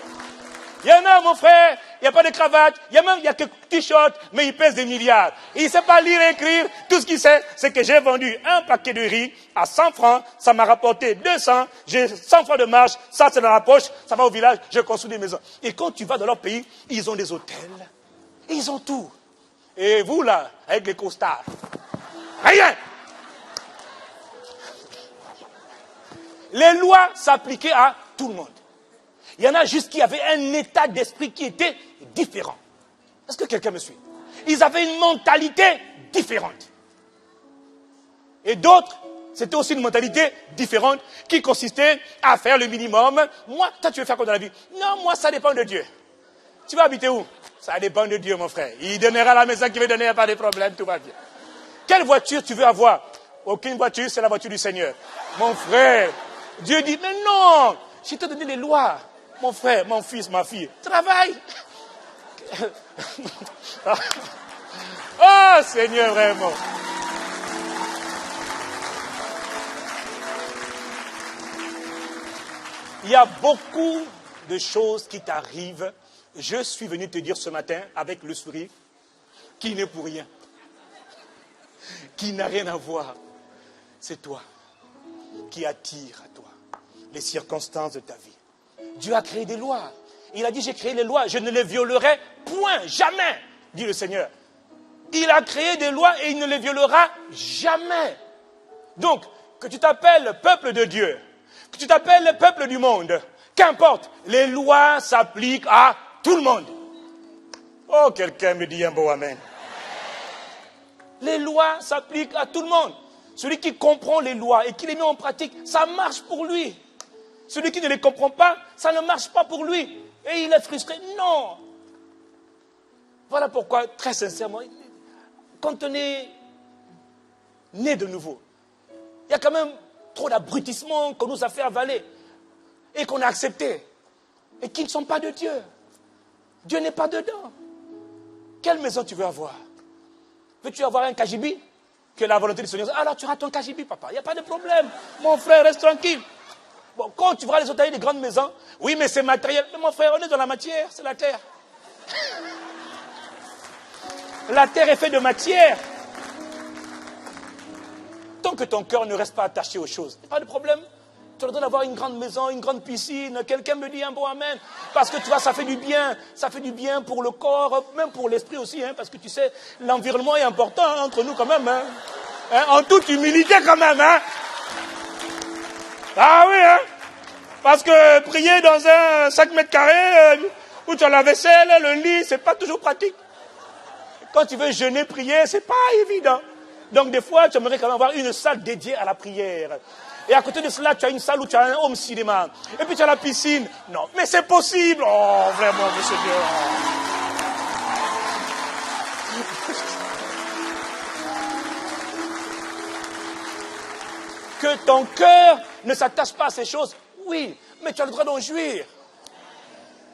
Il y en a, mon frère, il n'y a pas de cravate, il y a que t-shirt, mais il pèse des milliards. Il ne sait pas lire et écrire. Tout ce qu'il sait, c'est que j'ai vendu un paquet de riz à 100 francs, ça m'a rapporté 200, j'ai 100 francs de marge, ça c'est dans la poche, ça va au village, je construis des maisons. Et quand tu vas dans leur pays, ils ont des hôtels, ils ont tout. Et vous là, avec les costards, rien. Les lois s'appliquaient à tout le monde. Il y en a juste qui avaient un état d'esprit qui était différent. Est-ce que quelqu'un me suit? Ils avaient une mentalité différente. Et d'autres, c'était aussi une mentalité différente qui consistait à faire le minimum. Moi, toi, tu veux faire quoi dans la vie? Non, moi, ça dépend de Dieu. Tu vas habiter où? Ça dépend de Dieu, mon frère. Il donnera la maison qu'il veut donner, il n'y a pas de problème, tout va bien. Quelle voiture tu veux avoir? Aucune voiture, c'est la voiture du Seigneur. Mon frère, Dieu dit, mais non, je t'ai donné les lois. Mon frère, mon fils, ma fille, travaille. Oh Seigneur, vraiment. Il y a beaucoup de choses qui t'arrivent. Je suis venu te dire ce matin, avec le sourire, qui n'est pour rien, qui n'a rien à voir. C'est toi qui attire à toi les circonstances de ta vie. Dieu a créé des lois. Il a dit, j'ai créé les lois, je ne les violerai point, jamais, dit le Seigneur. Il a créé des lois et il ne les violera jamais. Donc, que tu t'appelles peuple de Dieu, que tu t'appelles peuple du monde, Qu'importe, les lois s'appliquent à tout le monde. Oh, quelqu'un me dit un beau amen. Les lois s'appliquent à tout le monde. Celui qui comprend les lois et qui les met en pratique, ça marche pour lui. Celui qui ne les comprend pas, ça ne marche pas pour lui. Et il est frustré. Non. Voilà pourquoi, très sincèrement, quand on est né de nouveau, il y a quand même trop d'abrutissement qu'on nous a fait avaler et qu'on a accepté et qui ne sont pas de Dieu. Dieu n'est pas dedans. Quelle maison tu veux avoir? Veux-tu avoir un KGB? Que la volonté du Seigneur. Alors tu auras ton KGB, papa. Il n'y a pas de problème. Mon frère, reste tranquille. Bon, quand tu verras les autres des grandes maisons, oui, mais c'est matériel. Mais mon frère, on est dans la matière, c'est la terre. La terre est faite de matière. Tant que ton cœur ne reste pas attaché aux choses, pas de problème. Tu as le droit d'avoir une grande maison, une grande piscine. Quelqu'un me dit un bon amen. Parce que tu vois, ça fait du bien. Ça fait du bien pour le corps, même pour l'esprit aussi. Hein, parce que tu sais, l'environnement est important hein, entre nous quand même. Hein. Hein, en toute humilité quand même. Hein. Ah oui, hein. Parce que prier dans un 5 mètres carrés, où tu as la vaisselle, le lit, c'est pas toujours pratique. Quand tu veux jeûner, prier, c'est pas évident. Donc des fois, tu aimerais quand même avoir une salle dédiée à la prière. Et à côté de cela, tu as une salle où tu as un home cinéma. Et puis tu as la piscine. Non, mais c'est possible. Oh, vraiment, monsieur Dieu. Que ton cœur ne s'attache pas à ces choses, oui, mais tu as le droit d'en jouir.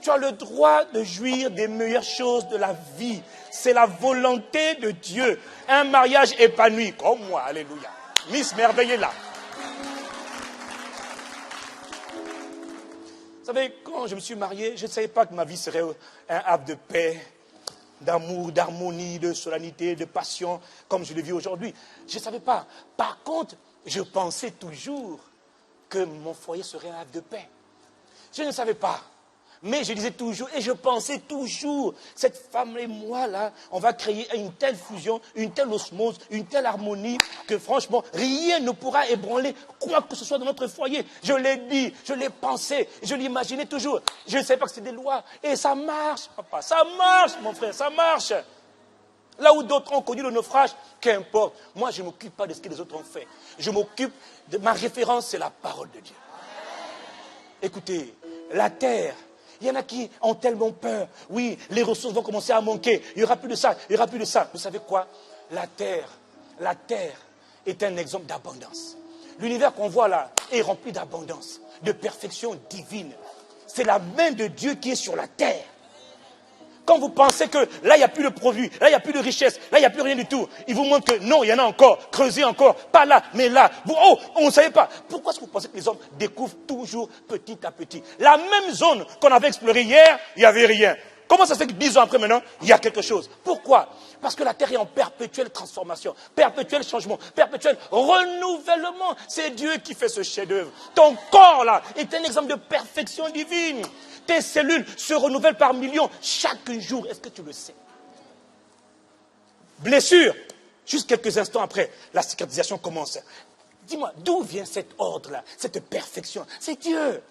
Tu as le droit de jouir des meilleures choses de la vie. C'est la volonté de Dieu. Un mariage épanoui, comme moi, alléluia. Miss Merveille est là. Vous savez, quand je me suis marié, je ne savais pas que ma vie serait un havre de paix, d'amour, d'harmonie, de solennité, de passion, comme je le vis aujourd'hui. Je ne savais pas. Par contre, je pensais toujours que mon foyer serait un havre de paix. Je ne savais pas. Mais je disais toujours, et je pensais toujours, cette femme et moi là, on va créer une telle fusion, une telle osmose, une telle harmonie, que franchement, rien ne pourra ébranler quoi que ce soit dans notre foyer. Je l'ai dit, je l'ai pensé, je l'imaginais toujours. Je ne savais pas que c'était des lois. Et ça marche, papa, ça marche, mon frère, ça marche. Là où d'autres ont connu le naufrage, qu'importe. Moi, je ne m'occupe pas de ce que les autres ont fait. Je m'occupe de ma référence, c'est la parole de Dieu. Écoutez, la terre, il y en a qui ont tellement peur. Oui, les ressources vont commencer à manquer. Il n'y aura plus de ça, il n'y aura plus de ça. Vous savez quoi? La terre est un exemple d'abondance. L'univers qu'on voit là est rempli d'abondance, de perfection divine. C'est la main de Dieu qui est sur la terre. Quand vous pensez que là, il n'y a plus de produits, là, il n'y a plus de richesse, là, il n'y a plus rien du tout, il vous montre que non, il y en a encore, creusez encore, pas là, mais là. Vous, oh, on ne savait pas. Pourquoi est-ce que vous pensez que les hommes découvrent toujours petit à petit? La même zone qu'on avait explorée hier, il n'y avait rien. Comment ça se fait que 10 ans après maintenant, il y a quelque chose? Pourquoi? Parce que la terre est en perpétuelle transformation, perpétuel changement, perpétuel renouvellement. C'est Dieu qui fait ce chef-d'œuvre. Ton corps là est un exemple de perfection divine. Tes cellules se renouvellent par millions chaque jour. Est-ce que tu le sais? Blessure. Juste quelques instants après, la cicatrisation commence. Dis-moi, d'où vient cet ordre-là, cette perfection? C'est Dieu.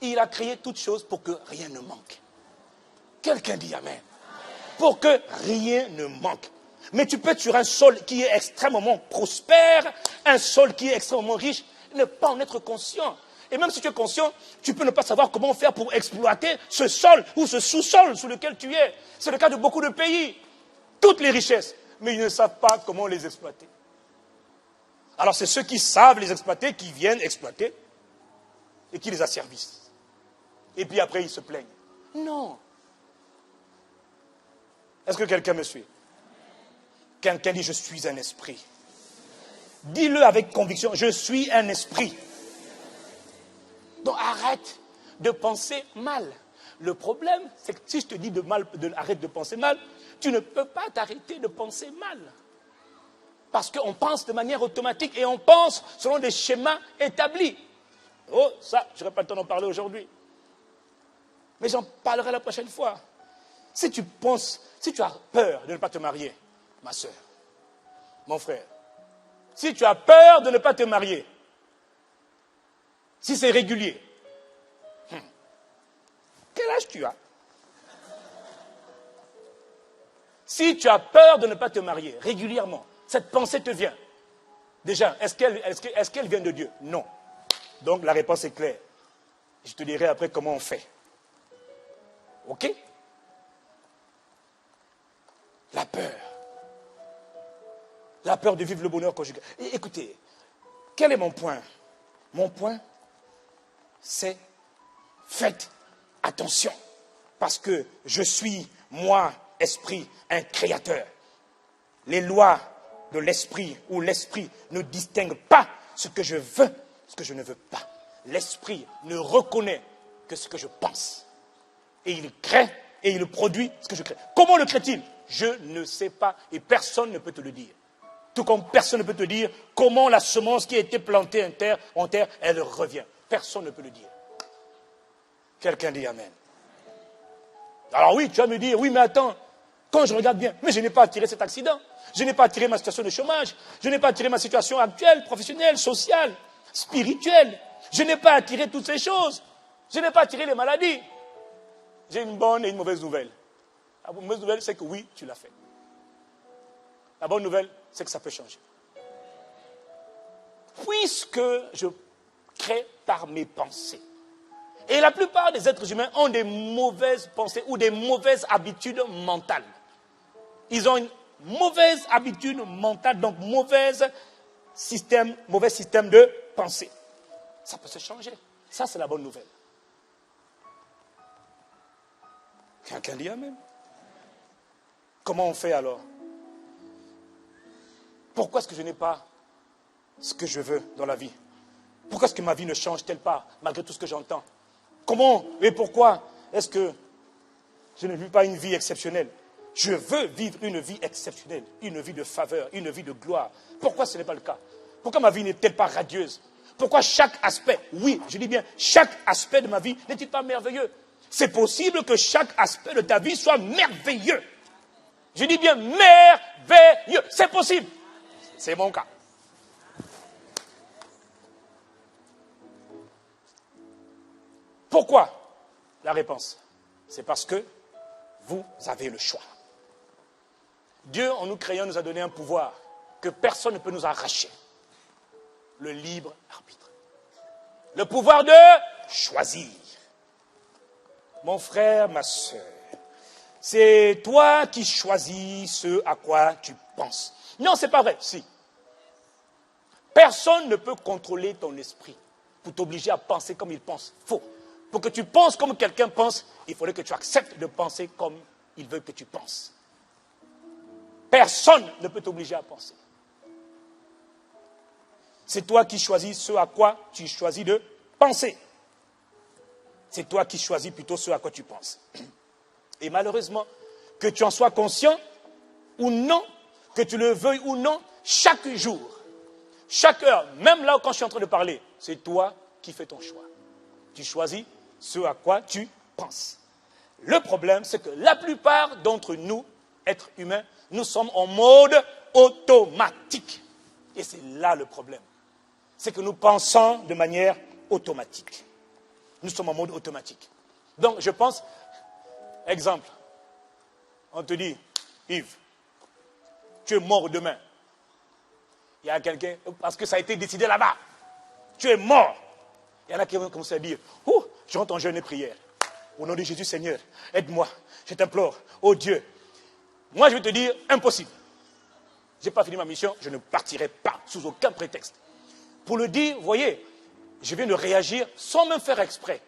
Il a créé toutes choses pour que rien ne manque. Quelqu'un dit Amen. Pour que rien ne manque. Mais tu peux être sur un sol qui est extrêmement prospère, un sol qui est extrêmement riche, ne pas en être conscient. Et même si tu es conscient, tu peux ne pas savoir comment faire pour exploiter ce sol ou ce sous-sol sous lequel tu es. C'est le cas de beaucoup de pays. Toutes les richesses, mais ils ne savent pas comment les exploiter. Alors c'est ceux qui savent les exploiter qui viennent exploiter et qui les asservissent. Et puis après ils se plaignent. Non. Est-ce que quelqu'un me suit? Quelqu'un dit je suis un esprit. Dis-le avec conviction, je suis un esprit. Donc arrête de penser mal. Le problème, c'est que si je te dis arrête de penser mal, tu ne peux pas t'arrêter de penser mal. Parce qu'on pense de manière automatique et on pense selon des schémas établis. Oh, ça, je n'aurai pas le temps d'en parler aujourd'hui. Mais j'en parlerai la prochaine fois. Si tu as peur de ne pas te marier, ma soeur, mon frère, si tu as peur de ne pas te marier, si c'est régulier, Quel âge tu as? Si tu as peur de ne pas te marier régulièrement, cette pensée te vient. Déjà, est-ce qu'elle vient de Dieu? Non. Donc la réponse est claire. Je te dirai après comment on fait. Ok? La peur. La peur de vivre le bonheur conjugal. Et écoutez, quel est mon point? Mon point, c'est faites attention. Parce que je suis, moi, esprit, un créateur. Les lois de l'esprit ou l'esprit ne distinguent pas ce que je veux, ce que je ne veux pas. L'esprit ne reconnaît que ce que je pense. Et il crée et il produit ce que je crée. Comment le crée-t-il? Je ne sais pas et personne ne peut te le dire. Tout comme personne ne peut te dire comment la semence qui a été plantée en terre, elle revient. Personne ne peut le dire. Quelqu'un dit Amen. Alors oui, tu vas me dire, oui mais attends, quand je regarde bien, mais je n'ai pas attiré cet accident. Je n'ai pas attiré ma situation de chômage. Je n'ai pas attiré ma situation actuelle, professionnelle, sociale, spirituelle. Je n'ai pas attiré toutes ces choses. Je n'ai pas attiré les maladies. J'ai une bonne et une mauvaise nouvelle. La mauvaise nouvelle, c'est que oui, tu l'as fait. La bonne nouvelle, c'est que ça peut changer. Puisque je crée par mes pensées. Et la plupart des êtres humains ont des mauvaises pensées ou des mauvaises habitudes mentales. Ils ont une mauvaise habitude mentale, donc mauvais système de pensée. Ça peut se changer. Ça, c'est la bonne nouvelle. Quelqu'un dit Amen. Comment on fait alors? Pourquoi est-ce que je n'ai pas ce que je veux dans la vie? Pourquoi est-ce que ma vie ne change-t-elle pas malgré tout ce que j'entends? Comment et pourquoi est-ce que je ne vis pas une vie exceptionnelle? Je veux vivre une vie exceptionnelle, une vie de faveur, une vie de gloire. Pourquoi ce n'est pas le cas? Pourquoi ma vie n'est-elle pas radieuse? Pourquoi chaque aspect, oui, je dis bien, chaque aspect de ma vie n'est-il pas merveilleux? C'est possible que chaque aspect de ta vie soit merveilleux. Je dis bien merveilleux. C'est possible. C'est mon cas. Pourquoi? La réponse, c'est parce que vous avez le choix. Dieu, en nous créant, nous a donné un pouvoir que personne ne peut nous arracher. Le libre arbitre. Le pouvoir de choisir. Mon frère, ma soeur, c'est toi qui choisis ce à quoi tu penses. Non, c'est pas vrai, si. Personne ne peut contrôler ton esprit pour t'obliger à penser comme il pense. Faux. Pour que tu penses comme quelqu'un pense, il faudrait que tu acceptes de penser comme il veut que tu penses. Personne ne peut t'obliger à penser. C'est toi qui choisis ce à quoi tu choisis de penser. C'est toi qui choisis plutôt ce à quoi tu penses. Et malheureusement, que tu en sois conscient ou non, que tu le veuilles ou non, chaque jour, chaque heure, même là quand je suis en train de parler, c'est toi qui fais ton choix. Tu choisis ce à quoi tu penses. Le problème, c'est que la plupart d'entre nous, êtres humains, nous sommes en mode automatique. Et c'est là le problème. C'est que nous pensons de manière automatique. Nous sommes en mode automatique. Donc, je pense, exemple, on te dit, Yves, tu es mort demain. Il y a quelqu'un, parce que ça a été décidé là-bas, tu es mort. Il y en a qui vont commencer à dire, oh, je rentre en jeûne et prière. Au nom de Jésus, Seigneur, aide-moi, je t'implore, oh Dieu. Moi, je vais te dire, impossible. Je n'ai pas fini ma mission, je ne partirai pas, sous aucun prétexte. Pour le dire, vous voyez, je viens de réagir sans même faire exprès,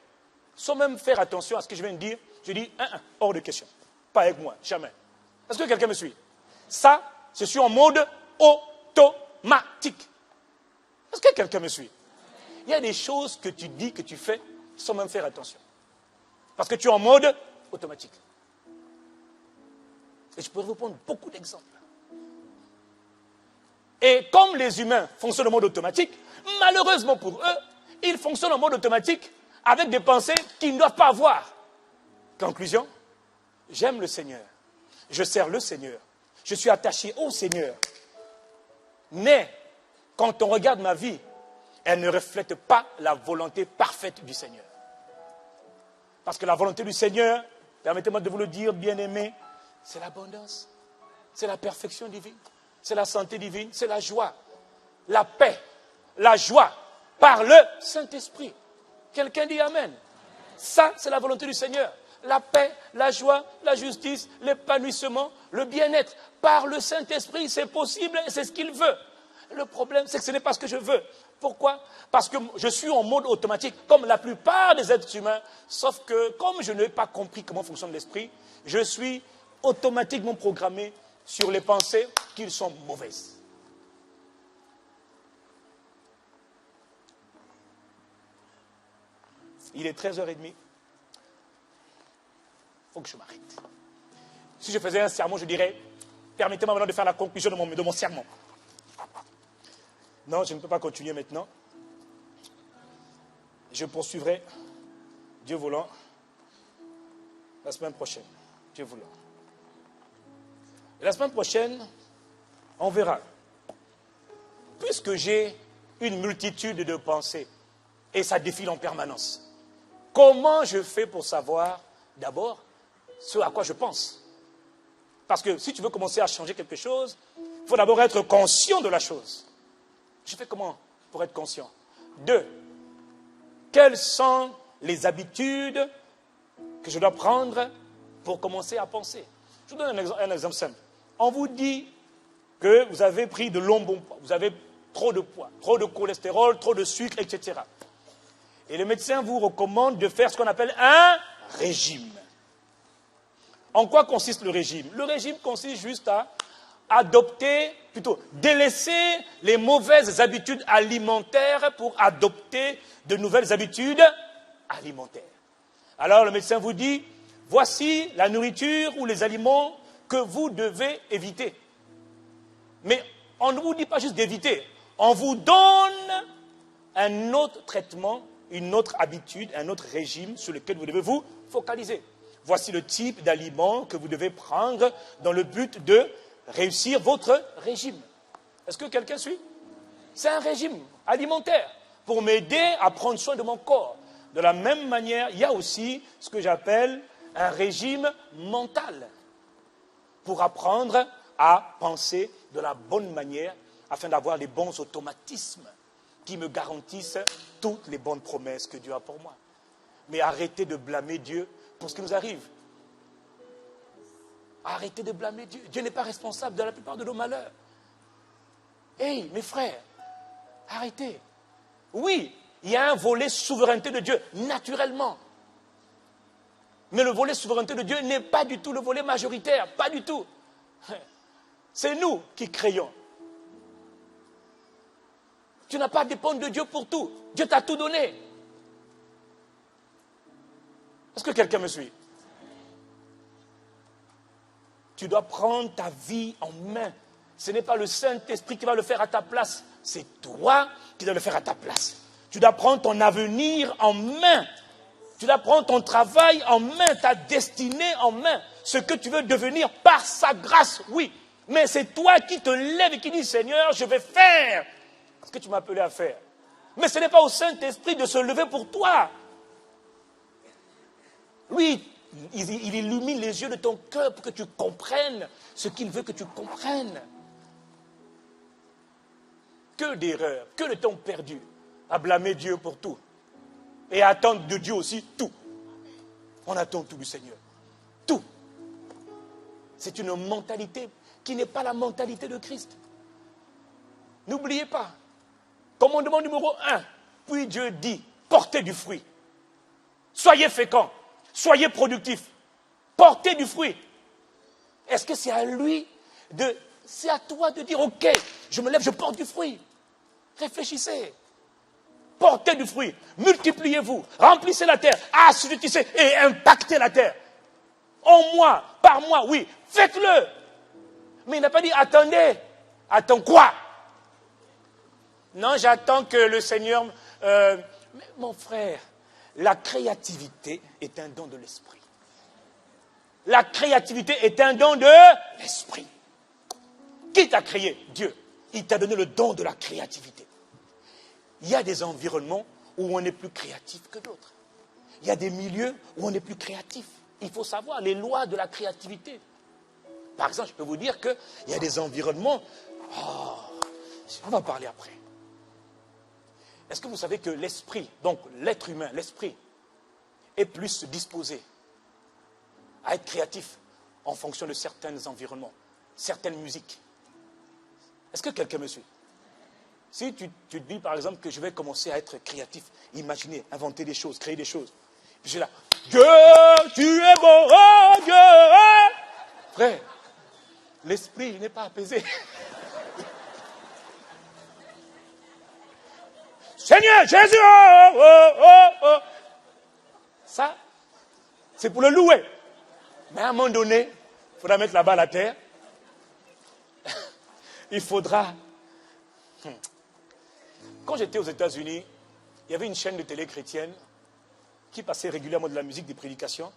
sans même faire attention à ce que je viens de dire. Je dis, hors de question. Pas avec moi, jamais. Est-ce que quelqu'un me suit? Ça, je suis en mode automatique. Est-ce que quelqu'un me suit? Il y a des choses que tu dis, que tu fais, sans même faire attention. Parce que tu es en mode automatique. Et je pourrais vous prendre beaucoup d'exemples. Et comme les humains fonctionnent en mode automatique, malheureusement pour eux, ils fonctionnent en mode automatique avec des pensées qu'ils ne doivent pas avoir. Conclusion, j'aime le Seigneur, je sers le Seigneur, je suis attaché au Seigneur. Mais quand on regarde ma vie, elle ne reflète pas la volonté parfaite du Seigneur. Parce que la volonté du Seigneur, permettez-moi de vous le dire, bien-aimés, c'est l'abondance, c'est la perfection divine, c'est la santé divine, c'est la joie, la paix, la joie par le Saint-Esprit. Quelqu'un dit Amen. Ça, c'est la volonté du Seigneur. La paix, la joie, la justice, l'épanouissement, le bien-être. Par le Saint-Esprit, c'est possible et c'est ce qu'il veut. Le problème, c'est que ce n'est pas ce que je veux. Pourquoi? Parce que je suis en mode automatique, comme la plupart des êtres humains, sauf que comme je n'ai pas compris comment fonctionne l'esprit, je suis automatiquement programmé sur les pensées qu'ils sont mauvaises. Il est 13h30. Il faut que je m'arrête. Si je faisais un sermon, je dirais, permettez-moi maintenant de faire la conclusion de mon sermon. Non, je ne peux pas continuer maintenant. Je poursuivrai, Dieu voulant, la semaine prochaine. Dieu voulant. Et la semaine prochaine, on verra. Puisque j'ai une multitude de pensées, et ça défile en permanence, comment je fais pour savoir, d'abord, ce à quoi je pense? Parce que si tu veux commencer à changer quelque chose, il faut d'abord être conscient de la chose. Je fais comment pour être conscient? 2. Quelles sont les habitudes que je dois prendre pour commencer à penser? Je vous donne un exemple simple. On vous dit que vous avez pris de longs bons poids, vous avez trop de poids, trop de cholestérol, trop de sucre, etc. Et le médecin vous recommande de faire ce qu'on appelle un régime. En quoi consiste le régime? Le régime consiste juste à adopter, plutôt délaisser les mauvaises habitudes alimentaires pour adopter de nouvelles habitudes alimentaires. Alors le médecin vous dit, voici la nourriture ou les aliments que vous devez éviter. Mais on ne vous dit pas juste d'éviter, on vous donne un autre traitement, une autre habitude, un autre régime sur lequel vous devez vous focaliser. Voici le type d'aliments que vous devez prendre dans le but de réussir votre régime. Est-ce que quelqu'un suit? C'est un régime alimentaire pour m'aider à prendre soin de mon corps. De la même manière, il y a aussi ce que j'appelle un régime mental pour apprendre à penser de la bonne manière afin d'avoir les bons automatismes qui me garantissent toutes les bonnes promesses que Dieu a pour moi. Mais arrêtez de blâmer Dieu pour ce qui nous arrive. Arrêtez de blâmer Dieu. Dieu n'est pas responsable de la plupart de nos malheurs. Hey, mes frères, arrêtez. Oui, il y a un volet souveraineté de Dieu, naturellement. Mais le volet souveraineté de Dieu n'est pas du tout le volet majoritaire, pas du tout. C'est nous qui créons. Tu n'as pas à dépendre de Dieu pour tout. Dieu t'a tout donné. Est-ce que quelqu'un me suit? Tu dois prendre ta vie en main. Ce n'est pas le Saint-Esprit qui va le faire à ta place. C'est toi qui dois le faire à ta place. Tu dois prendre ton avenir en main. Tu dois prendre ton travail en main, ta destinée en main. Ce que tu veux devenir par sa grâce, oui. Mais c'est toi qui te lèves et qui dis, Seigneur, je vais faire ce que tu m'as appelé à faire. Mais ce n'est pas au Saint-Esprit de se lever pour toi. Lui, il illumine les yeux de ton cœur pour que tu comprennes ce qu'il veut que tu comprennes. Que d'erreurs, que de temps perdu à blâmer Dieu pour tout. Et à attendre de Dieu aussi tout. On attend tout du Seigneur. Tout. C'est une mentalité qui n'est pas la mentalité de Christ. N'oubliez pas. Commandement numéro 1. Puis Dieu dit, portez du fruit. Soyez féconds. Soyez productifs. Portez du fruit. Est-ce que c'est à lui c'est à toi de dire, ok, je me lève, je porte du fruit. Réfléchissez. Portez du fruit. Multipliez-vous. Remplissez la terre. Assujettissez et impactez la terre. En moi, par moi, oui. Faites-le. Mais il n'a pas dit, attendez. Attends quoi? Non, j'attends que le Seigneur... Mais mon frère, la créativité est un don de l'esprit. La créativité est un don de l'esprit. Qui t'a créé? Dieu. Il t'a donné le don de la créativité. Il y a des environnements où on est plus créatif que d'autres. il y a des milieux où on est plus créatif. Il faut savoir les lois de la créativité. Par exemple, je peux vous dire qu'il y a des environnements... Oh, on va parler après. Est-ce que vous savez que l'esprit, donc l'être humain, l'esprit, est plus disposé à être créatif en fonction de certains environnements, certaines musiques? Est-ce que quelqu'un me suit? Si tu te dis par exemple que je vais commencer à être créatif, imaginer, inventer des choses, créer des choses. Puis je suis là, Dieu, tu es bon, oh Dieu! Frère, l'esprit n'est pas apaisé. Seigneur Jésus, oh, oh, oh, oh. Ça, c'est pour le louer. Mais à un moment donné, il faudra mettre la balle à terre. Il faudra... Quand j'étais aux États-Unis, il y avait une chaîne de télé chrétienne qui passait régulièrement de la musique, des prédications.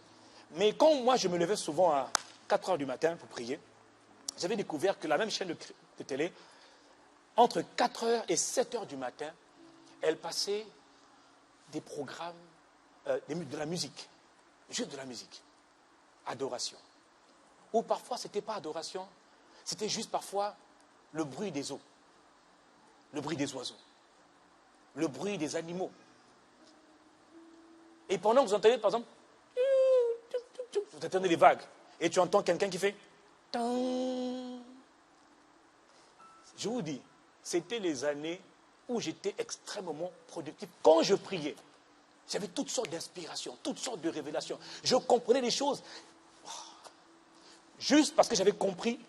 Mais quand moi, je me levais souvent à 4 heures du matin pour prier, j'avais découvert que la même chaîne de télé, entre 4 heures et 7 heures du matin, elle passait des programmes, de la musique, juste de la musique, adoration. Ou parfois, ce n'était pas adoration, c'était juste parfois le bruit des eaux, le bruit des oiseaux, le bruit des animaux. Et pendant que vous entendez, par exemple, vous entendez les vagues, et tu entends quelqu'un qui fait... Je vous dis, c'était les années où j'étais extrêmement productif. Quand je priais, j'avais toutes sortes d'inspirations, toutes sortes de révélations. Je comprenais les choses juste parce que j'avais compris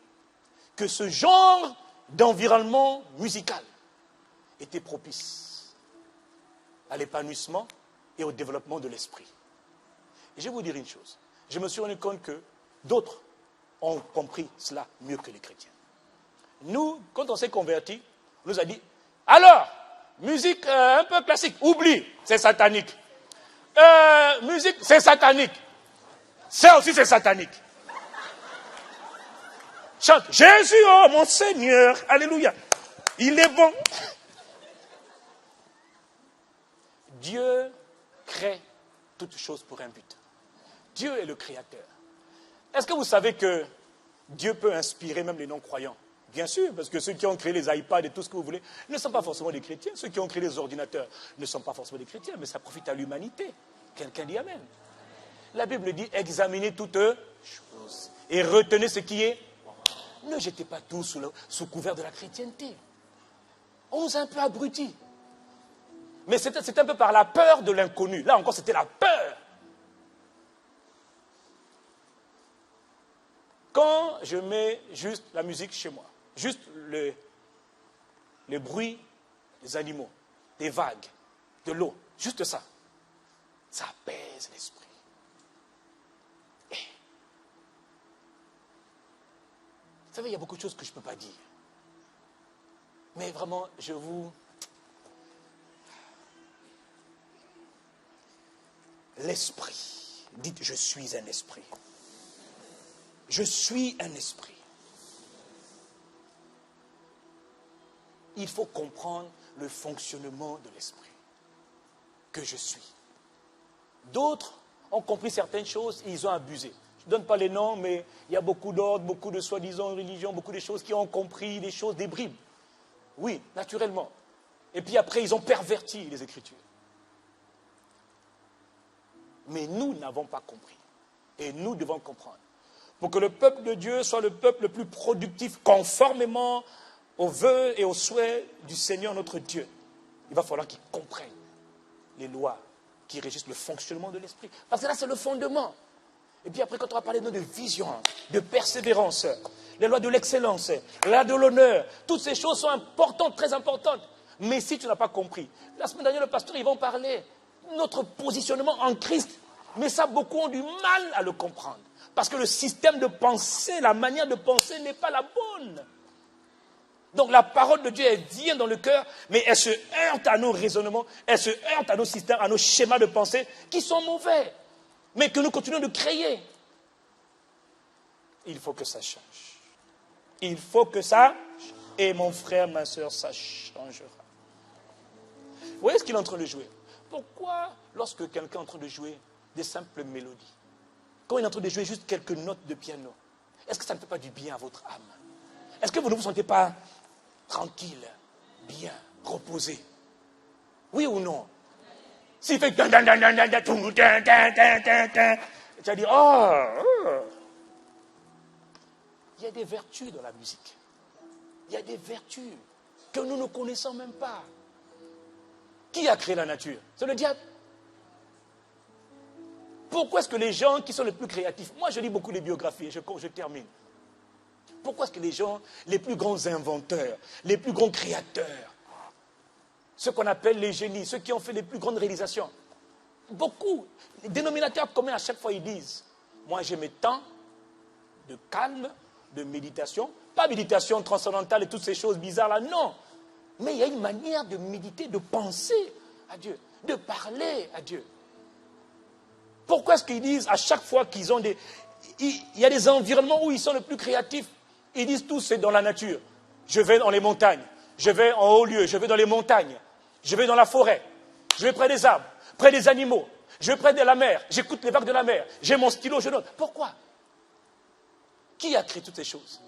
que ce genre d'environnement musical était propice à l'épanouissement et au développement de l'esprit. Et je vais vous dire une chose. Je me suis rendu compte que d'autres ont compris cela mieux que les chrétiens. Nous, quand on s'est convertis, on nous a dit, alors, musique un peu classique, oublie, c'est satanique. Musique, c'est satanique. Ça aussi, c'est satanique. Chante, Jésus, oh mon Seigneur, alléluia. Il est bon. Dieu crée toutes choses pour un but. Dieu est le créateur. Est-ce que vous savez que Dieu peut inspirer même les non-croyants? Bien sûr, parce que ceux qui ont créé les iPads et tout ce que vous voulez ne sont pas forcément des chrétiens. Ceux qui ont créé les ordinateurs ne sont pas forcément des chrétiens, mais ça profite à l'humanité. Quelqu'un dit Amen. La Bible dit, examinez toutes choses et retenez ce qui est. Ne jetez pas tout sous couvert de la chrétienté. On nous a un peu abrutis. Mais c'était un peu par la peur de l'inconnu. Là encore, c'était la peur. Quand je mets juste la musique chez moi, juste les bruits des animaux, des vagues, de l'eau, juste ça, ça apaise l'esprit. Vous savez, il y a beaucoup de choses que je ne peux pas dire. Mais vraiment, L'esprit. Dites, je suis un esprit. Je suis un esprit. Il faut comprendre le fonctionnement de l'esprit que je suis. D'autres ont compris certaines choses et ils ont abusé. Je ne donne pas les noms, mais il y a beaucoup d'ordres, beaucoup de soi-disant religions, beaucoup de choses qui ont compris des choses, des bribes. Oui, naturellement. Et puis après, ils ont perverti les Écritures. Mais nous n'avons pas compris. Et nous devons comprendre. Pour que le peuple de Dieu soit le peuple le plus productif, conformément aux vœux et aux souhaits du Seigneur notre Dieu, il va falloir qu'ils comprennent les lois qui régissent le fonctionnement de l'esprit. Parce que là, c'est le fondement. Et puis après, quand on va parler de vision, de persévérance, les lois de l'excellence, les lois de l'honneur, toutes ces choses sont importantes, très importantes. Mais si tu n'as pas compris, la semaine dernière, le pasteur, ils vont parler de notre positionnement en Christ. Mais ça, beaucoup ont du mal à le comprendre. Parce que le système de pensée, la manière de penser n'est pas la bonne. Donc la parole de Dieu, elle vient dans le cœur, mais elle se heurte à nos raisonnements, elle se heurte à nos systèmes, à nos schémas de pensée qui sont mauvais, mais que nous continuons de créer. Il faut que ça change. Il faut que ça, et mon frère, ma soeur, ça changera. Vous voyez ce qu'il est en train de jouer? pourquoi lorsque quelqu'un est en train de jouer des simples mélodies, quand il est en train de jouer juste quelques notes de piano, est-ce que ça ne fait pas du bien à votre âme? Est-ce que vous ne vous sentez pas tranquille, bien, reposé? Oui ou non? S'il fait tu vas dire, il y a des vertus dans la musique. Il y a des vertus que nous ne connaissons même pas. Qui a créé la nature? C'est le diable. Pourquoi est-ce que les gens qui sont les plus créatifs, moi je lis beaucoup les biographies, je termine. Pourquoi est-ce que les gens, les plus grands inventeurs, les plus grands créateurs, ceux qu'on appelle les génies, ceux qui ont fait les plus grandes réalisations, beaucoup, les dénominateurs communs à chaque fois ils disent, moi j'ai mes temps de calme, de méditation, pas méditation transcendantale et toutes ces choses bizarres là, non. Mais il y a une manière de méditer, de penser à Dieu, de parler à Dieu. Pourquoi est-ce qu'ils disent à chaque fois qu'ils ont des... Il y a des environnements où ils sont le plus créatifs. Ils disent tous c'est dans la nature. Je vais dans les montagnes, je vais en haut lieu, je vais dans les montagnes, je vais dans la forêt, je vais près des arbres, près des animaux, je vais près de la mer, j'écoute les vagues de la mer, j'ai mon stylo, je note. Pourquoi? Qui a créé toutes ces choses?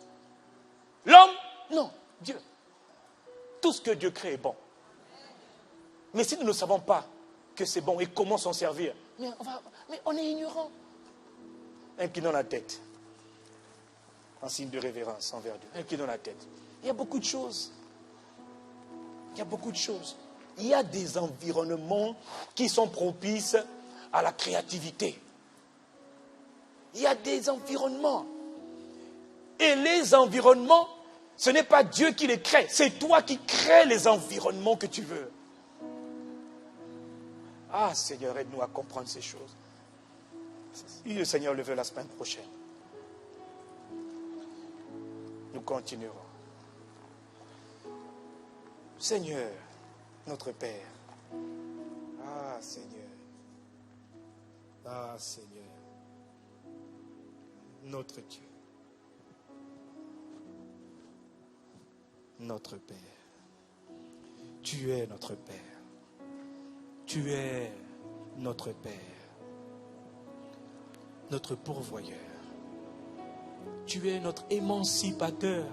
L'homme? Non, Dieu. Tout ce que Dieu crée est bon. Mais si nous ne savons pas que c'est bon et comment s'en servir, mais on est ignorant. Inclinons la tête, en signe de révérence envers Dieu. Inclinons la tête. Il y a beaucoup de choses. Il y a beaucoup de choses. Il y a des environnements qui sont propices à la créativité. Il y a des environnements. Et les environnements, ce n'est pas Dieu qui les crée. C'est toi qui crées les environnements que tu veux. Ah Seigneur, aide-nous à comprendre ces choses. Si le Seigneur le veut la semaine prochaine, nous continuerons. Seigneur, notre Père. Ah Seigneur. Ah Seigneur. Notre Dieu. Notre Père. Tu es notre Père. Tu es notre Père. Notre pourvoyeur. Tu es notre émancipateur.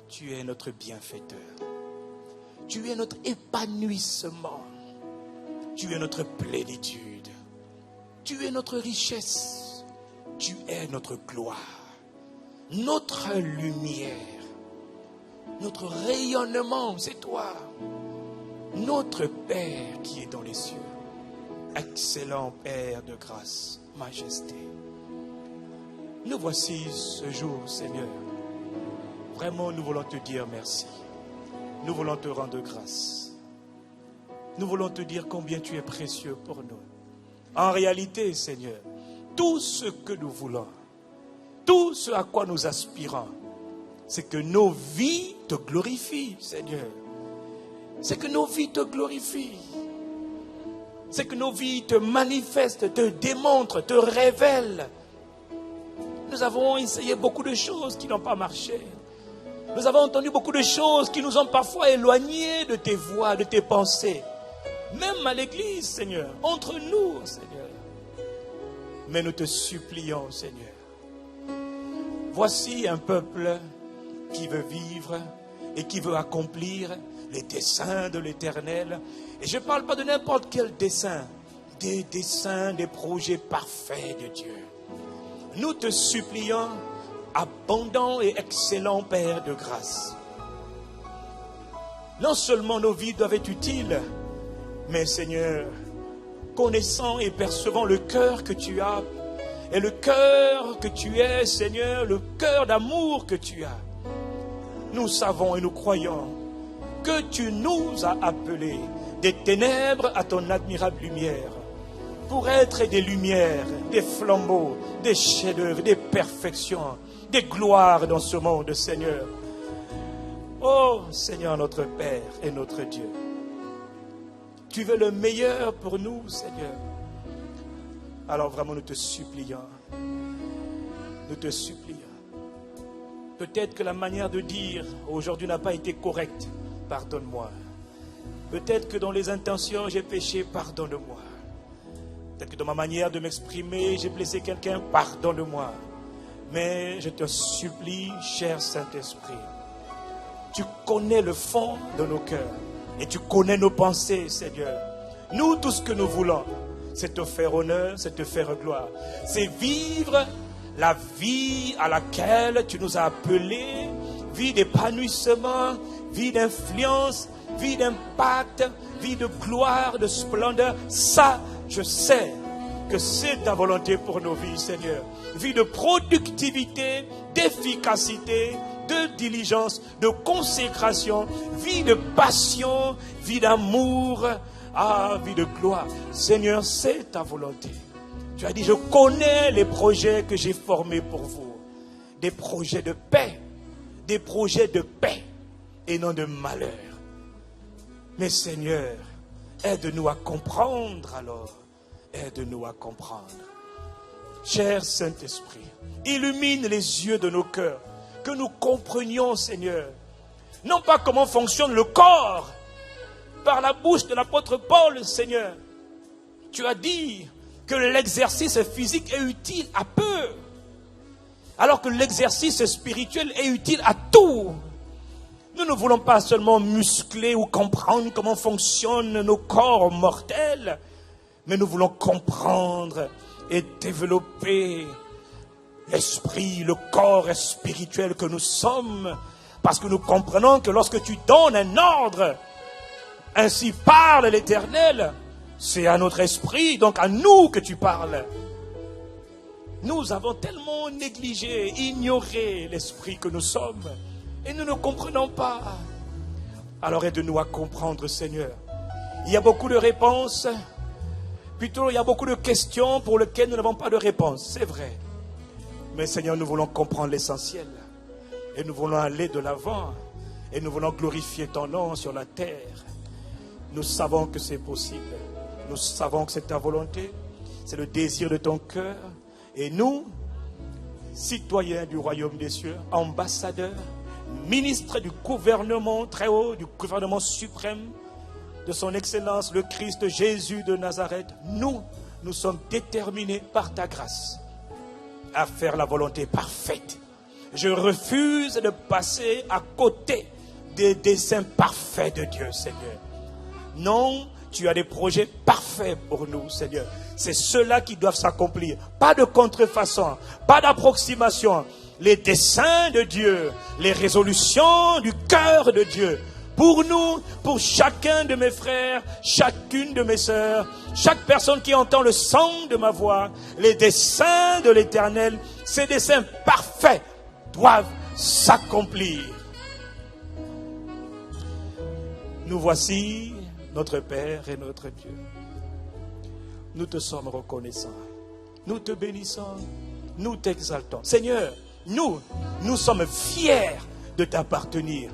Tu es notre bienfaiteur. Tu es notre épanouissement. Tu es notre plénitude. Tu es notre richesse. Tu es notre gloire. Notre lumière. Notre rayonnement, c'est toi. Notre Père qui est dans les cieux. Excellent Père de grâce, majesté. Nous voici ce jour, Seigneur. Vraiment, nous voulons te dire merci. Nous voulons te rendre grâce. Nous voulons te dire combien tu es précieux pour nous. En réalité, Seigneur, tout ce que nous voulons, tout ce à quoi nous aspirons, c'est que nos vies te glorifient, Seigneur. C'est que nos vies te glorifient. C'est que nos vies te manifestent, te démontrent, te révèlent. Nous avons essayé beaucoup de choses qui n'ont pas marché. Nous avons entendu beaucoup de choses qui nous ont parfois éloignés de tes voix, de tes pensées. Même à l'église, Seigneur, entre nous, Seigneur. Mais nous te supplions, Seigneur. Voici un peuple qui veut vivre et qui veut accomplir les desseins de l'Éternel. Et je ne parle pas de n'importe quel dessein, des desseins, des projets parfaits de Dieu. Nous te supplions, abondant et excellent Père de grâce. Non seulement nos vies doivent être utiles, mais Seigneur, connaissant et percevant le cœur que tu as, et le cœur que tu es, Seigneur, le cœur d'amour que tu as, nous savons et nous croyons que tu nous as appelés des ténèbres à ton admirable lumière, pour être des lumières, des flambeaux, des chefs-d'œuvre, des perfections, des gloires dans ce monde, Seigneur. Oh, Seigneur, notre Père et notre Dieu, tu veux le meilleur pour nous, Seigneur. Alors vraiment, nous te supplions. Nous te supplions. Peut-être que la manière de dire aujourd'hui n'a pas été correcte. Pardonne-moi. Peut-être que dans les intentions, j'ai péché, pardonne-moi. Peut-être que dans ma manière de m'exprimer, j'ai blessé quelqu'un, pardonne-moi. Mais je te supplie, cher Saint-Esprit, tu connais le fond de nos cœurs et tu connais nos pensées, Seigneur. Nous, tout ce que nous voulons, c'est te faire honneur, c'est te faire gloire. C'est vivre la vie à laquelle tu nous as appelés, vie d'épanouissement, vie d'influence, vie d'impact, vie de gloire, de splendeur. Ça, je sais que c'est ta volonté pour nos vies, Seigneur. Vie de productivité, d'efficacité, de diligence, de consécration, vie de passion, vie d'amour, vie de gloire. Seigneur, c'est ta volonté. Tu as dit, je connais les projets que j'ai formés pour vous. Des projets de paix. Des projets de paix et non de malheur. Mais Seigneur, aide-nous à comprendre alors. Aide-nous à comprendre. Cher Saint-Esprit, illumine les yeux de nos cœurs. Que nous comprenions, Seigneur, non pas comment fonctionne le corps, par la bouche de l'apôtre Paul, Seigneur. Tu as dit que l'exercice physique est utile à peu, alors que l'exercice spirituel est utile à tout. Nous ne voulons pas seulement muscler ou comprendre comment fonctionnent nos corps mortels, mais nous voulons comprendre et développer l'esprit, le corps spirituel que nous sommes, parce que nous comprenons que lorsque tu donnes un ordre, ainsi parle l'Éternel, c'est à notre esprit, donc à nous que tu parles. Nous avons tellement négligé, ignoré l'esprit que nous sommes, et nous ne comprenons pas. Alors aide-nous à comprendre, Seigneur. Il y a beaucoup de réponses, plutôt il y a beaucoup de questions pour lesquelles nous n'avons pas de réponse, c'est vrai. Mais Seigneur, nous voulons comprendre l'essentiel. Et nous voulons aller de l'avant. Et nous voulons glorifier ton nom sur la terre. Nous savons que c'est possible. Nous savons que c'est ta volonté. C'est le désir de ton cœur. Et nous, citoyens du royaume des cieux, ambassadeurs, ministres du gouvernement très haut, du gouvernement suprême, de son excellence, le Christ Jésus de Nazareth, nous sommes déterminés par ta grâce à faire la volonté parfaite. Je refuse de passer à côté des desseins parfaits de Dieu, Seigneur. Non, tu as des projets parfaits pour nous, Seigneur. C'est ceux-là qui doivent s'accomplir. Pas de contrefaçon, pas d'approximation. Les desseins de Dieu, les résolutions du cœur de Dieu. Pour nous, pour chacun de mes frères, chacune de mes sœurs, chaque personne qui entend le son de ma voix, les desseins de l'Éternel, ces desseins parfaits doivent s'accomplir. Nous voici, notre Père et notre Dieu. Nous te sommes reconnaissants. Nous te bénissons. Nous t'exaltons. Seigneur, nous sommes fiers de t'appartenir.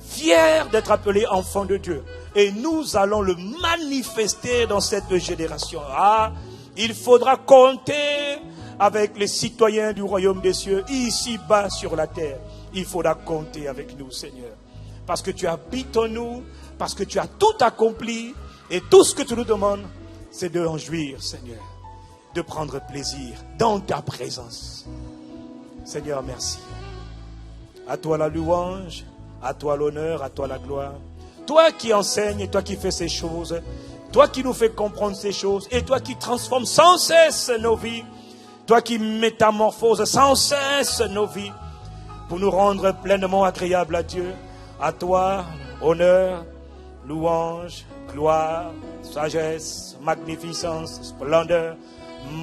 Fiers d'être appelés enfants de Dieu. Et nous allons le manifester dans cette génération. Il faudra compter avec les citoyens du royaume des cieux, ici-bas sur la terre. Il faudra compter avec nous, Seigneur. Parce que tu habites en nous, parce que tu as tout accompli. Et tout ce que tu nous demandes, c'est de en jouir, Seigneur. De prendre plaisir dans ta présence. Seigneur, merci. À toi la louange. À toi l'honneur, à toi la gloire. Toi qui enseignes et toi qui fais ces choses. Toi qui nous fais comprendre ces choses. Et toi qui transformes sans cesse nos vies. Toi qui métamorphoses sans cesse nos vies. Pour nous rendre pleinement agréables à Dieu. À toi, honneur, louange, gloire, sagesse, magnificence, splendeur,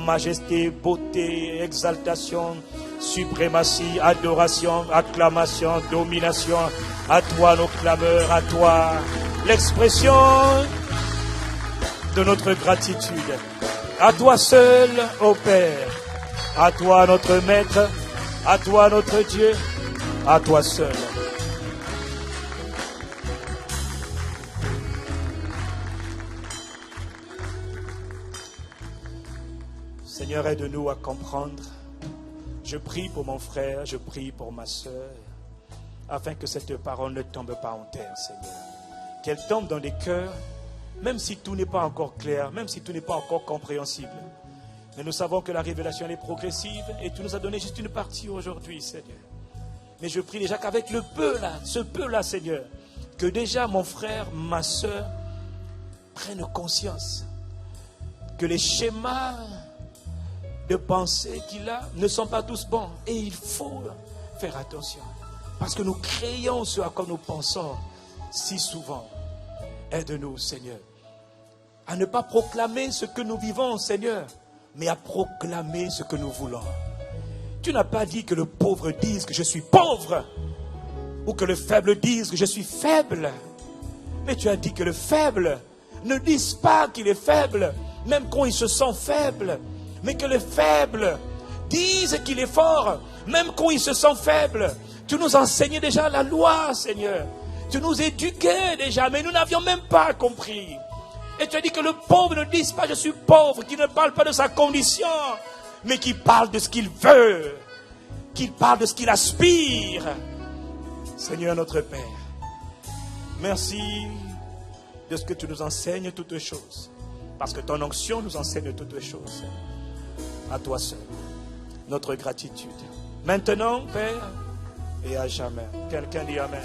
majesté, beauté, exaltation, suprématie, adoration, acclamation, domination. À toi nos clameurs, à toi l'expression de notre gratitude. À toi seul, ô Père. À toi notre Maître. À toi notre Dieu. À toi seul. Seigneur, aide-nous à comprendre. Je prie pour mon frère, je prie pour ma sœur, afin que cette parole ne tombe pas en terre, Seigneur. qu'elle tombe dans des cœurs, même si tout n'est pas encore clair, même si tout n'est pas encore compréhensible. Mais nous savons que la révélation elle est progressive et tu nous as donné juste une partie aujourd'hui, Seigneur. Mais je prie déjà qu'avec le peu là, ce peu là, Seigneur, que déjà mon frère, ma soeur, prennent conscience que les schémas de pensée qu'il a ne sont pas tous bons. Et il faut faire attention. Parce que nous créons ce à quoi nous pensons si souvent. Aide-nous, Seigneur, à ne pas proclamer ce que nous vivons, Seigneur, mais à proclamer ce que nous voulons. Tu n'as pas dit que le pauvre dise que je suis pauvre, ou que le faible dise que je suis faible. Mais tu as dit que le faible ne dise pas qu'il est faible, même quand il se sent faible. Mais que le faible dise qu'il est fort, même quand il se sent faible. Tu nous enseignais déjà la loi, Seigneur. Tu nous éduquais déjà, mais nous n'avions même pas compris. Et tu as dit que le pauvre ne dise pas je suis pauvre, qu'il ne parle pas de sa condition, mais qu'il parle de ce qu'il veut, qu'il parle de ce qu'il aspire. Seigneur notre Père, merci de ce que tu nous enseignes toutes choses. Parce que ton onction nous enseigne toutes choses. À toi seul, notre gratitude. Maintenant, Père, et à jamais. Quelqu'un dit Amen.